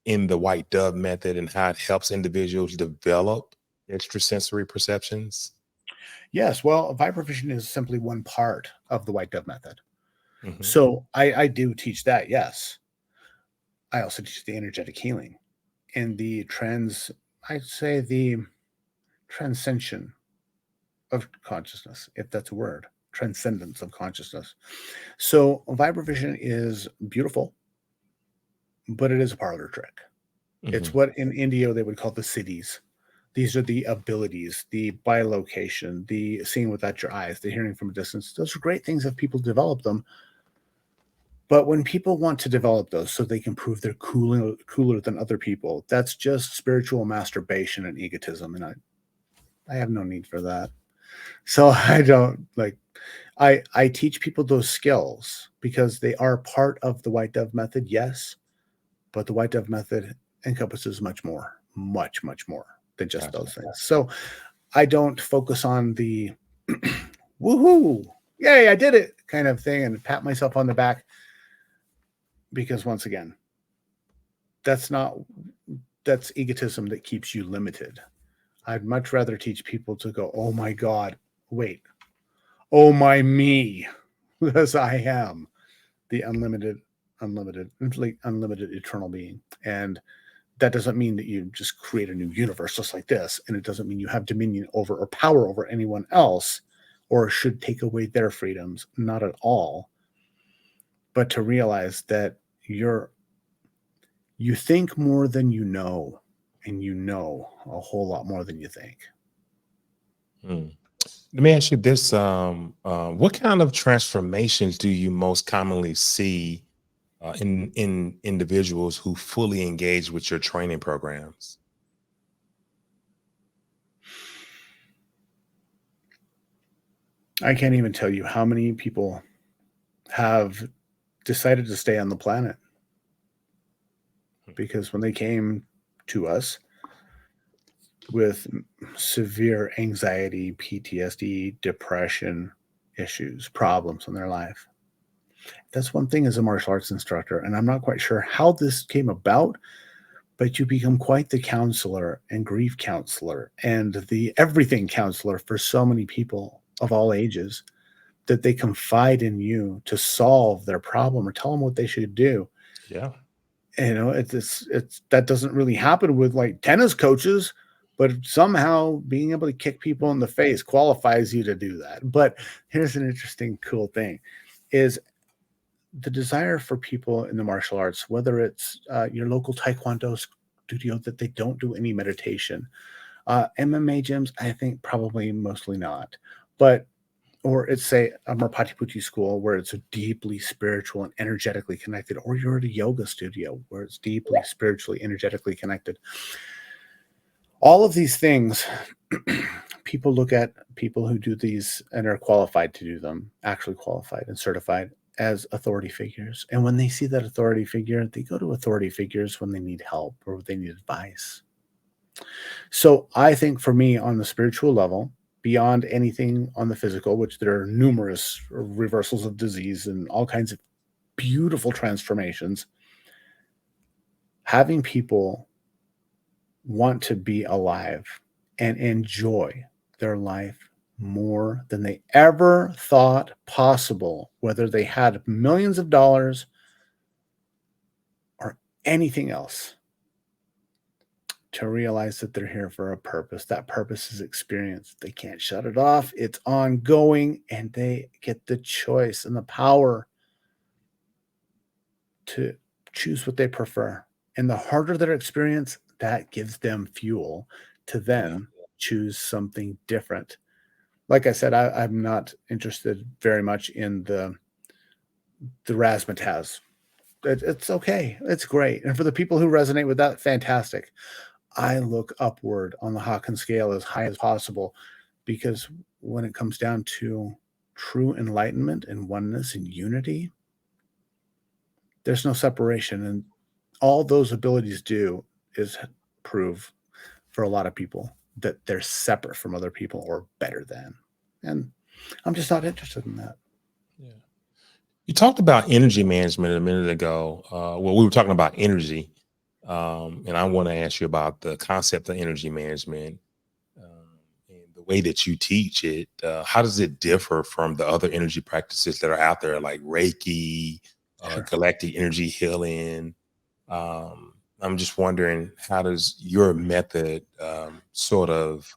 in the white dove method and how it helps individuals develop extrasensory perceptions? Yes, well, vibrovision is simply one part of the white dove method. Mm-hmm. So I do teach that, yes. I also teach the energetic healing and I'd say the transcension of consciousness, if that's a word, transcendence of consciousness. So vibrovision is beautiful, but it is a parlor trick. Mm-hmm. It's what in India they would call the siddhis. These are the abilities, the bilocation, the seeing without your eyes, the hearing from a distance. Those are great things if people develop them. But when people want to develop those so they can prove they're cooler than other people, that's just spiritual masturbation and egotism. And I have no need for that. So I don't like, I teach people those skills because they are part of the white dove method. Yes. But the white dove method encompasses much more than just those things. So I don't focus on the woohoo, yay, I did it kind of thing and pat myself on the back. Because once again, that's egotism that keeps you limited. I'd much rather teach people to go, oh my God, wait, oh my me, because I am the unlimited eternal being. And that doesn't mean that you just create a new universe just like this. And it doesn't mean you have dominion over or power over anyone else or should take away their freedoms. Not at all. But to realize that you think more than you know, and you know a whole lot more than you think. Let me ask you this. What kind of transformations do you most commonly see in individuals who fully engage with your training programs? I can't even tell you how many people have decided to stay on the planet because when they came to us with severe anxiety, PTSD, depression issues, problems in their life. That's one thing as a martial arts instructor, and I'm not quite sure how this came about, but you become quite the counselor and grief counselor and the everything counselor for so many people of all ages that they confide in you to solve their problem or tell them what they should do. Yeah. You know, it's that doesn't really happen with like tennis coaches, but somehow being able to kick people in the face qualifies you to do that. But here's an interesting, cool thing is the desire for people in the martial arts, whether it's your local Taekwondo studio that they don't do any meditation, MMA gyms, I think probably mostly not. But or it's say a Merpati school where it's a deeply spiritual and energetically connected, or you're at a yoga studio where it's deeply spiritually, energetically connected. All of these things, people look at people who do these and are qualified to do them, actually qualified and certified as authority figures. And when they see that authority figure, they go to authority figures when they need help or they need advice. So I think for me on the spiritual level, beyond anything on the physical, which there are numerous reversals of disease and all kinds of beautiful transformations, having people want to be alive and enjoy their life more than they ever thought possible, whether they had millions of dollars or anything else, to realize that they're here for a purpose. That purpose is experience. They can't shut it off. It's ongoing, and they get the choice and the power to choose what they prefer. And the harder their experience, that gives them fuel to then choose something different. Like I said, I'm not interested very much in the razzmatazz. It's okay. It's great. And for the people who resonate with that, fantastic. I look upward on the Hawkins scale as high as possible, because when it comes down to true enlightenment and oneness and unity, there's no separation. And all those abilities do is prove for a lot of people that they're separate from other people or better than. And I'm just not interested in that. Yeah. You talked about energy management a minute ago. Well, we were talking about energy, and I want to ask you about the concept of energy management, and the way that you teach it. How does it differ from the other energy practices that are out there, like Reiki, Sure. galactic energy healing? I'm just wondering, how does your method sort of,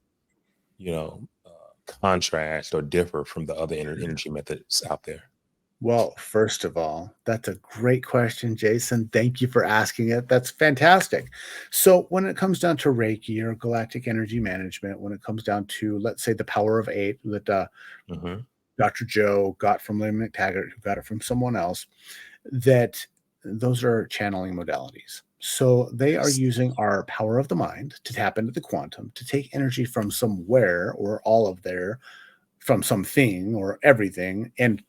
contrast or differ from the other energy methods out there? Well, first of all, that's a great question, Jason. Thank you for asking it. That's fantastic. So, when it comes down to Reiki or galactic energy management, when it comes down to, let's say, the power of eight that Hmm. Dr. Joe got from Lynn McTaggart, who got it from someone else, that those are channeling modalities. So, they are Yes. using our power of the mind to tap into the quantum, to take energy from somewhere or all of there, from something or everything, and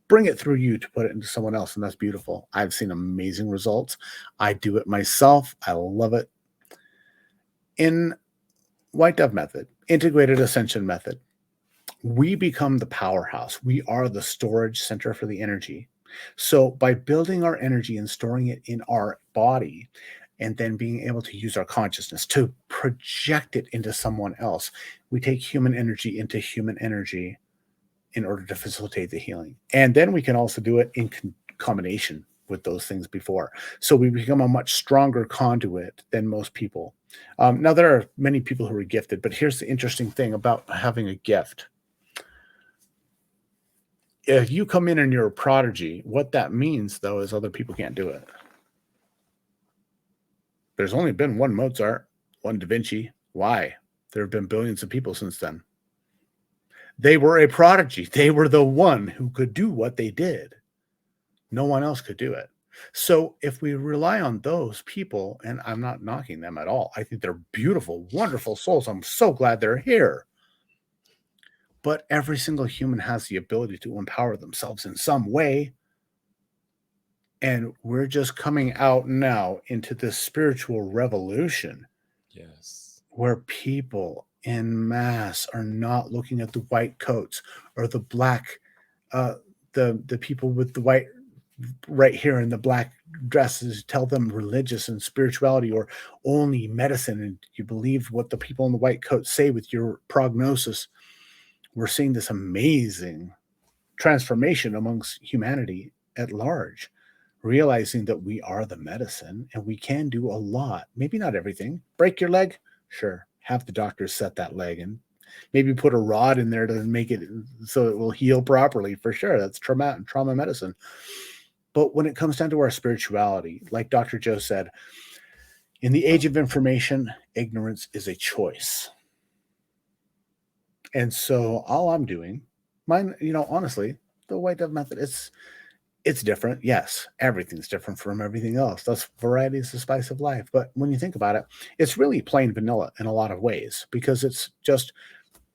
bring it through you to put it into someone else. And that's beautiful. I've seen amazing results. I do it myself. I love it. In White Dove method, integrated ascension method, we become the powerhouse. We are the storage center for the energy. So by building our energy and storing it in our body, and then being able to use our consciousness to project it into someone else, we take human energy into human energy in order to facilitate the healing. And then we can also do it in combination with those things before. So we become a much stronger conduit than most people. Now, there are many people who are gifted, but here's the interesting thing about having a gift. If you come in and you're a prodigy, what that means, though, is other people can't do it. There's only been one Mozart, one Da Vinci. Why? There have been billions of people since then. They were a prodigy. They were the one who could do what they did. No one else could do it. So if we rely on those people, and I'm not knocking them at all, I think they're beautiful, wonderful souls. I'm so glad they're here. But every single human has the ability to empower themselves in some way. And we're just coming out now into this spiritual revolution Yes. where people in mass are not looking at the white coats or the black, uh, the people with the white right here in the black dresses tell them religious and spirituality or only medicine, and you believe what the people in the white coats say with your prognosis. We're seeing this amazing transformation amongst humanity at large, realizing that we are the medicine and we can do a lot. Maybe not everything. Break your leg? Sure. Have the doctors set that leg and maybe put a rod in there to make it so it will heal properly. For sure. That's trauma medicine. But when it comes down to our spirituality, like Dr. Joe said, in the age of information, ignorance is a choice. And so all I'm doing Mine, honestly, the white dove method, it's different. Yes, everything's different from everything else. That's variety is the spice of life. But when you think about it, it's really plain vanilla in a lot of ways because it's just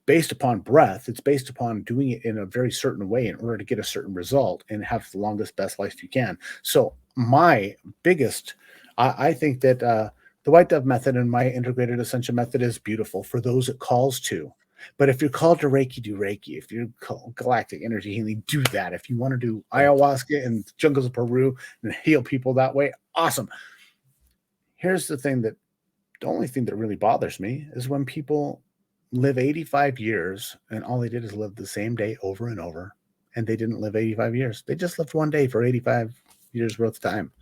based upon breath. It's based upon doing it in a very certain way in order to get a certain result and have the longest, best life you can. So my biggest, I think that the white dove method and my integrated ascension method is beautiful for those it calls to. But if you're called to Reiki, do Reiki. If you're called galactic energy healing, do that. If you want to do Right. ayahuasca in the jungles of Peru and heal people that way, awesome. Here's the only thing that really bothers me is when people live 85 years and all they did is live the same day over and over, and they didn't live 85 years. They just lived one day for 85 years worth of time.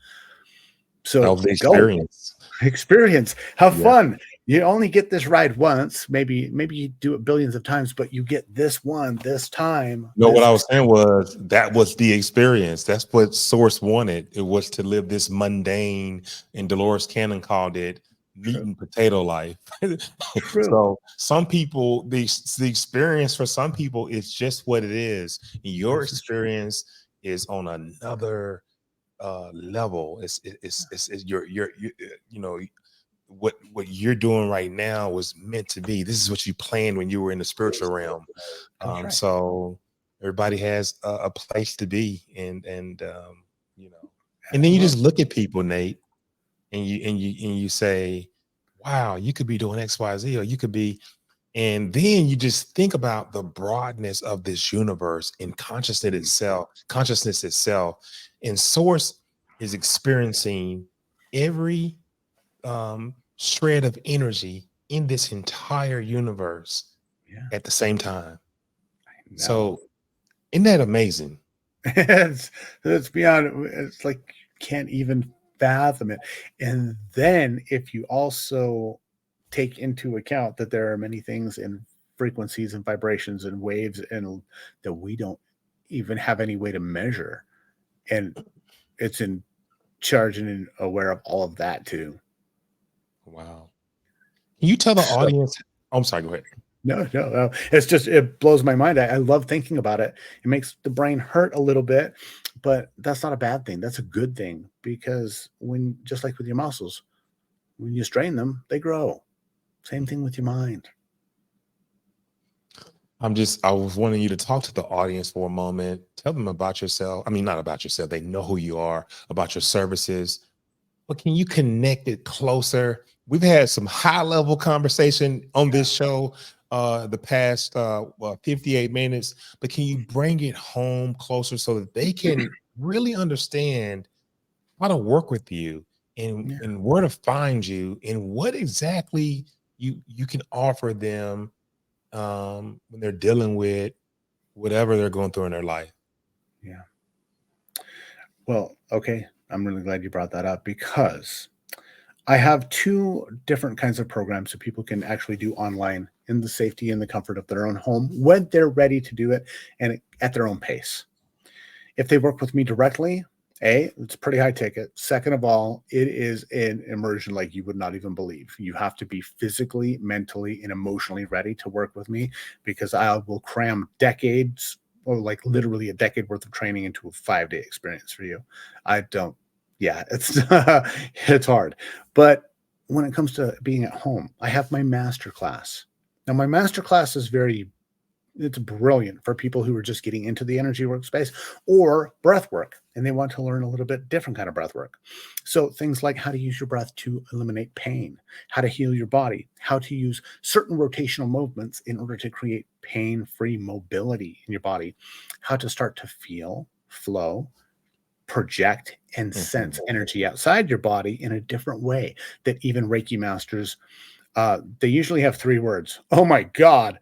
So Of the go experience. experience, have Yeah. fun. You only get this ride once. Maybe you do it billions of times, but you get this one, this time, No, what this I was saying was that was the experience. That's what Source wanted. It was to live this mundane, and Dolores Cannon called it meat true. and potato life. True. So some people, the experience for some people is just what it is. Your This is true. experience is on another level. It's you know what you're doing right now was meant to be. This is what you planned when you were in the spiritual realm. That's right. So everybody has a place to be, and you know, and then you Well, just look at people, Nate, and you say, "Wow, you could be doing X, Y, Z, or you could be," and then you just think about the broadness of this universe and consciousness itself, and Source is experiencing every shred of energy in this entire universe yeah, at the same time. no. So isn't that amazing? It's beyond, it's like can't even fathom it. And then if you also take into account that there are many things in frequencies and vibrations and waves and that we don't even have any way to measure, and it's in charge and aware of all of that too. Wow. Can you tell the So audience? Oh, I'm sorry, go ahead. no. It's just it blows my mind. I love thinking about it. It makes the brain hurt a little bit, but that's not a bad thing. That's a good thing because when just like with your muscles, when you strain them, they grow. Same thing with your mind. I was wanting you to talk to the audience for a moment. Tell them about yourself. I mean, not about yourself. They know who you are, about your services. But can you connect it closer? We've had some high level conversation on this show the past 58 minutes, but can you bring it home closer so that they can really understand how to work with you Yeah. and where to find you and what exactly you can offer them when they're dealing with whatever they're going through in their life? Yeah. Well, okay. I'm really glad you brought that up because I have two different kinds of programs that people can actually do online in the safety and the comfort of their own home when they're ready to do it and at their own pace. If they work with me directly, it's pretty high ticket. Second of all, it is an immersion like you would not even believe. You have to be physically, mentally, and emotionally ready to work with me because I will cram decades or like literally a decade worth of training into a 5-day experience for you. I don't, yeah, it's it's hard. But when it comes to being at home, I have my master class. Now, my master class is very it's brilliant for people who are just getting into the energy workspace or breath work and they want to learn a little bit different kind of breath work. So things like how to use your breath to eliminate pain, how to heal your body, how to use certain rotational movements in order to create pain-free mobility in your body, how to start to feel, flow, project and Mhm. sense energy outside your body in a different way that even Reiki masters they usually have 3 words. Oh my god.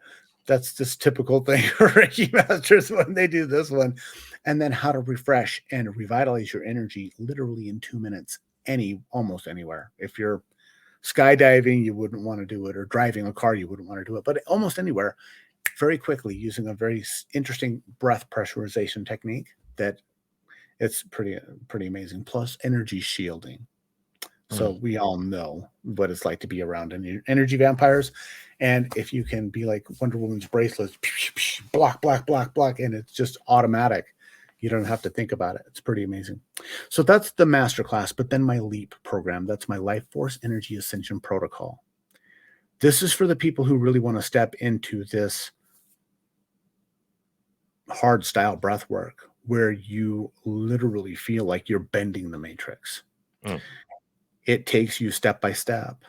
That's this typical thing for Reiki masters when they do this one. And then how to refresh and revitalize your energy literally in 2 minutes almost anywhere. If you're skydiving, you wouldn't want to do it, or driving a car, you wouldn't want to do it, but almost anywhere very quickly using a very interesting breath pressurization technique that it's pretty amazing. Plus energy shielding. So we all know what it's like to be around energy vampires. And if you can be like Wonder Woman's bracelets, block, block, block, block, and it's just automatic. You don't have to think about it. It's pretty amazing. So that's the masterclass. But then my LEAP program, that's my Life Force Energy Ascension Protocol. This is for the people who really want to step into this hard style breath work where you literally feel like you're bending the matrix. It takes you step by step.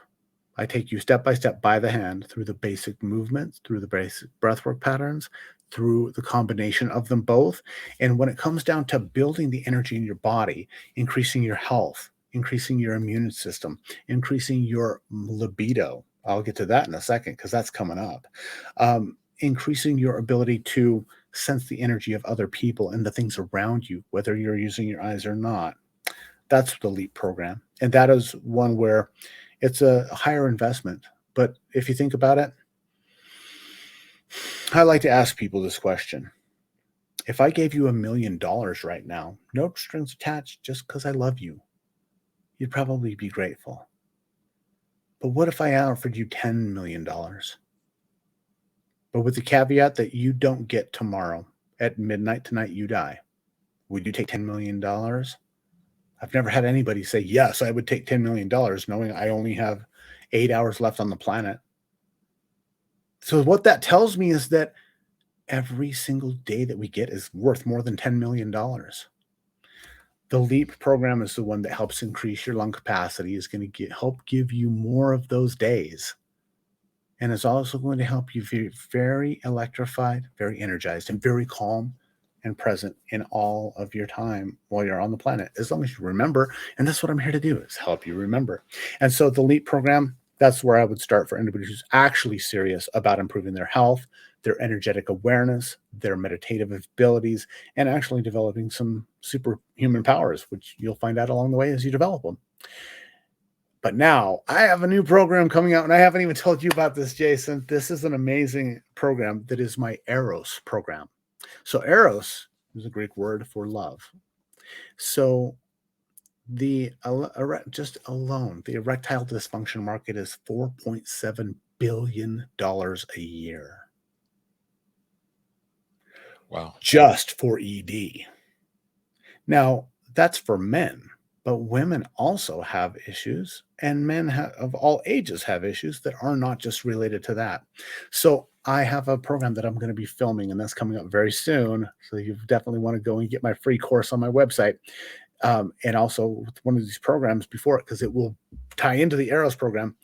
I take you step by step by the hand through the basic movements, through the basic breathwork patterns, through the combination of them both. And when it comes down to building the energy in your body, increasing your health, increasing your immune system, increasing your libido, I'll get to that in a second because that's coming up, increasing your ability to sense the energy of other people and the things around you, whether you're using your eyes or not. That's the LEAP program. And that is one where it's a higher investment. But if you think about it, I like to ask people this question. If I gave you $1 million right now, no strings attached, just because I love you, you'd probably be grateful. But what if I offered you $10 million? But with the caveat that you don't get tomorrow at midnight tonight, you die. Would you take $10 million? I've never had anybody say, yes, I would take $10 million, knowing I only have 8 hours left on the planet. So what that tells me is that every single day that we get is worth more than $10 million. The LEAP program is the one that helps increase your lung capacity, is going to help give you more of those days. And it's also going to help you feel very electrified, very energized, and very calm and present in all of your time while you're on the planet, as long as you remember. And that's what I'm here to do, is help you remember. And so the LEAP program, that's where I would start for anybody who's actually serious about improving their health, their energetic awareness, their meditative abilities, and actually developing some superhuman powers, which you'll find out along the way as you develop them. But now I have a new program coming out, and I haven't even told you about this, Jason. This is an amazing program that is my Eros program. So Eros is a Greek word for love. So just alone, the erectile dysfunction market is $4.7 billion a year. Wow. Just for ED. Now, that's for men, but women also have issues, and men of all ages have issues that are not just related to that. So I have a program that I'm going to be filming, and that's coming up very soon. So you definitely want to go and get my free course on my website. And also with one of these programs before it, because it will tie into the Eros program.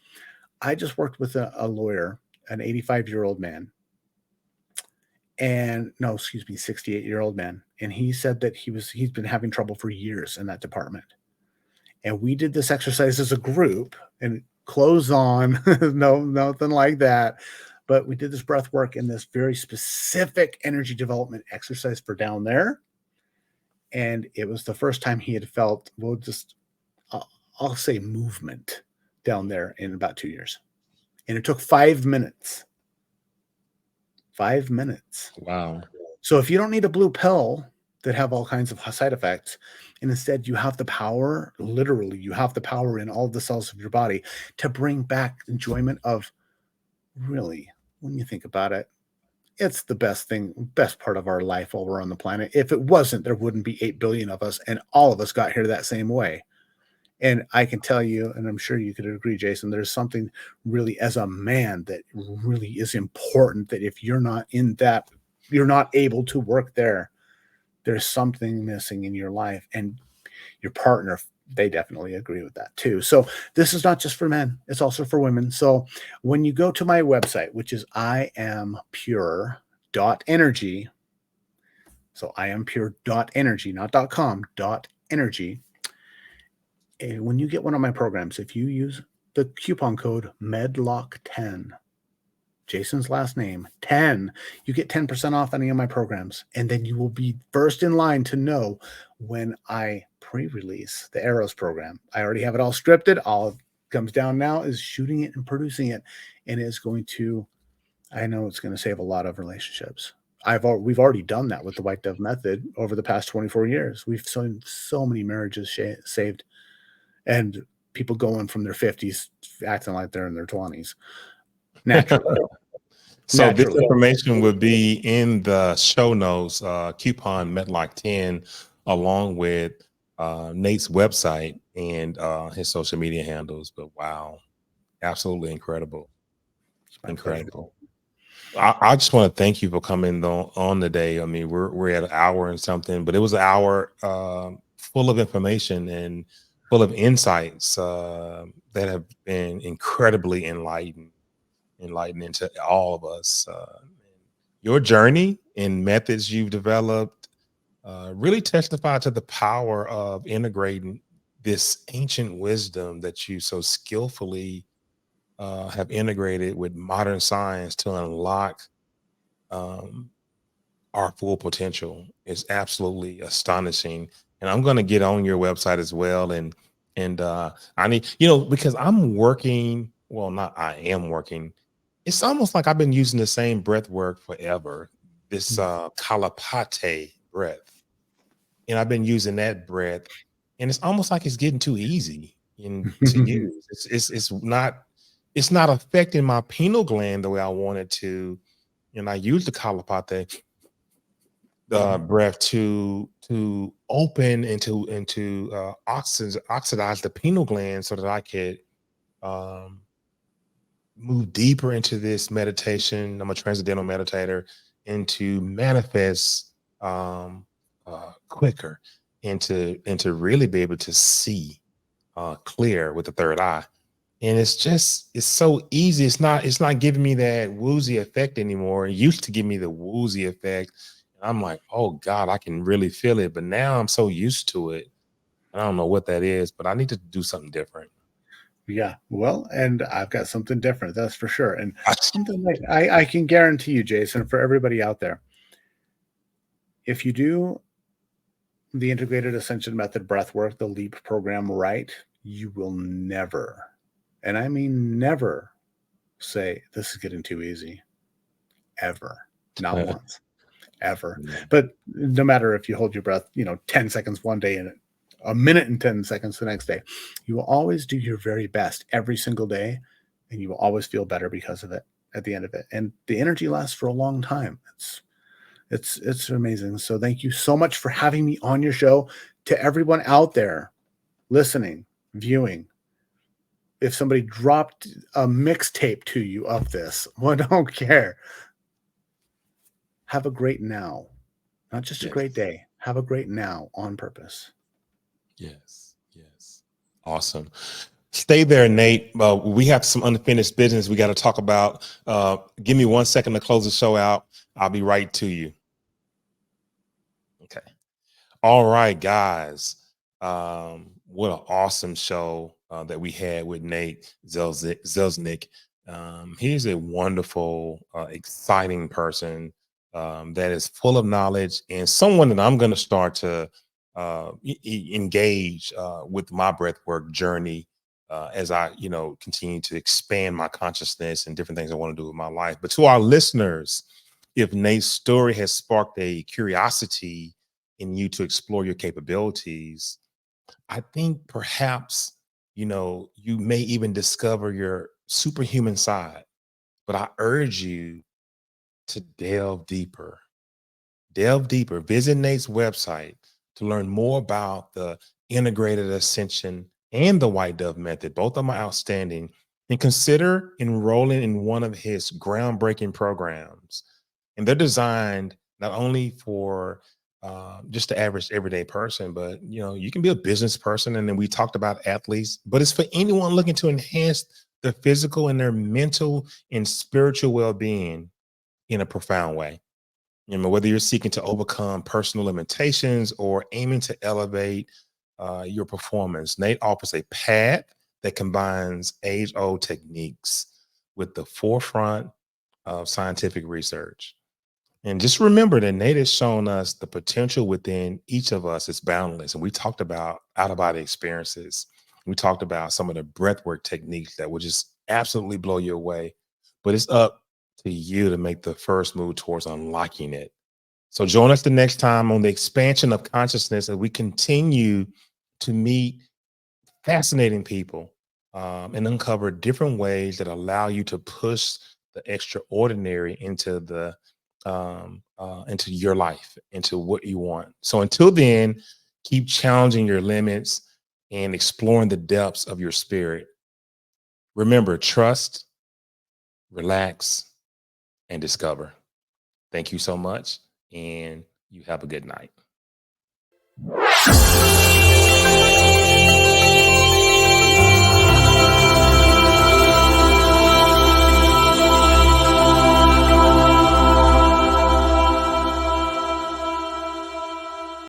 I just worked with a lawyer, an 85-year-old man. And no, excuse me, 68-year-old man. And he said that he's been having trouble for years in that department. And we did this exercise as a group, and clothes on, no, nothing like that. But we did this breath work in this very specific energy development exercise for down there. And it was the first time he had felt, well, just, I'll say movement down there in about 2 years. And it took 5 minutes. 5 minutes. Wow. So if you don't need a blue pill that have all kinds of side effects, and instead you have the power, literally, you have the power in all the cells of your body to bring back enjoyment of, really, when you think about it, it's the best part of our life while we're on the planet. If it wasn't, there wouldn't be 8 billion of us, and all of us got here that same way. And I can tell you, and I'm sure you could agree, Jason, there's something really as a man that really is important, that if you're not in that, you're not able to work there, there's something missing in your life. And your partner, they definitely agree with that too. So this is not just for men, it's also for women. So when you go to my website, which is iampure.energy, so iampure.energy, not .com, .energy. And when you get one of my programs, if you use the coupon code MEDLOCK10, Jason's last name, 10, you get 10% off any of my programs. And then you will be first in line to know when I pre-release the Eros program. I already have it all scripted. All it comes down now is shooting it and producing it. And it's going to, I know it's going to save a lot of relationships. We've already done that with the White Dove Method over the past 24 years. We've seen so many marriages saved. And people going from their 50s acting like they're in their 20s naturally. So this information will be in the show notes, coupon Medlock 10, along with Nate's website and his social media handles. But wow, absolutely incredible. Incredible. I just want to thank you for coming on today. I mean, we're at an hour and something, but it was an hour full of information and full of insights that have been incredibly enlightening to all of us. Your journey and methods you've developed really testify to the power of integrating this ancient wisdom that you so skillfully have integrated with modern science to unlock um, our full potential. Is absolutely astonishing. And I'm going to get on your website as well. And I need, because I'm working, well, not I am working. It's almost like I've been using the same breath work forever. This Kalapate breath. And I've been using that breath. And it's almost like it's getting too easy to use. It's not affecting my pineal gland the way I want it to. And I use the Kalapate breath to open and to oxidize the pineal gland so that I could move deeper into this meditation. I'm a transcendental meditator, and to manifest quicker, and to really be able to see clear with the third eye. And it's so easy. It's not giving me that woozy effect anymore. It used to give me the woozy effect. I'm like, oh God, I can really feel it. But now I'm so used to it. I don't know what that is, but I need to do something different. Yeah, well, and I've got something different, that's for sure. And something like I can guarantee you, Jason, for everybody out there, if you do the integrated ascension method breath work, the LEAP program right, you will never, and I mean never, say this is getting too easy. Ever. Not once. Ever. But no matter if you hold your breath, 10 seconds one day and a minute and 10 seconds the next day, you will always do your very best every single day, and you will always feel better because of it at the end of it. And the energy lasts for a long time. It's amazing. So thank you so much for having me on your show. To everyone out there listening, viewing, if somebody dropped a mixtape to you of this, well, don't care. Have a great now. Not just a great day. Have a great now on purpose. Yes. Awesome. Stay there, Nate. We have some unfinished business we got to talk about. Give me 1 second to close the show out. I'll be right to you. Okay. All right, guys. What an awesome show that we had with Nate Zeleznick. He's a wonderful, exciting person that is full of knowledge, and someone that I'm going to start to engage with my breathwork journey as I, continue to expand my consciousness and different things I want to do with my life. But to our listeners, if Nate's story has sparked a curiosity in you to explore your capabilities, I think perhaps, you may even discover your superhuman side. But I urge you to delve deeper. Visit Nate's website to learn more about the integrated ascension and the white dove method. Both of them are outstanding. And consider enrolling in one of his groundbreaking programs. And they're designed not only for just the average everyday person, but you can be a business person. And then we talked about athletes, but it's for anyone looking to enhance their physical and their mental and spiritual well-being in a profound way. Whether you're seeking to overcome personal limitations or aiming to elevate your performance, Nate offers a path that combines age-old techniques with the forefront of scientific research. And just remember that Nate has shown us the potential within each of us is boundless. And we talked about out-of-body experiences. We talked about some of the breathwork techniques that will just absolutely blow you away. But it's up to you to make the first move towards unlocking it. So join us the next time on the expansion of consciousness as we continue to meet fascinating people, and uncover different ways that allow you to push the extraordinary into your life, into what you want. So until then, keep challenging your limits and exploring the depths of your spirit. Remember, trust, relax, and discover. Thank you so much, and you have a good night.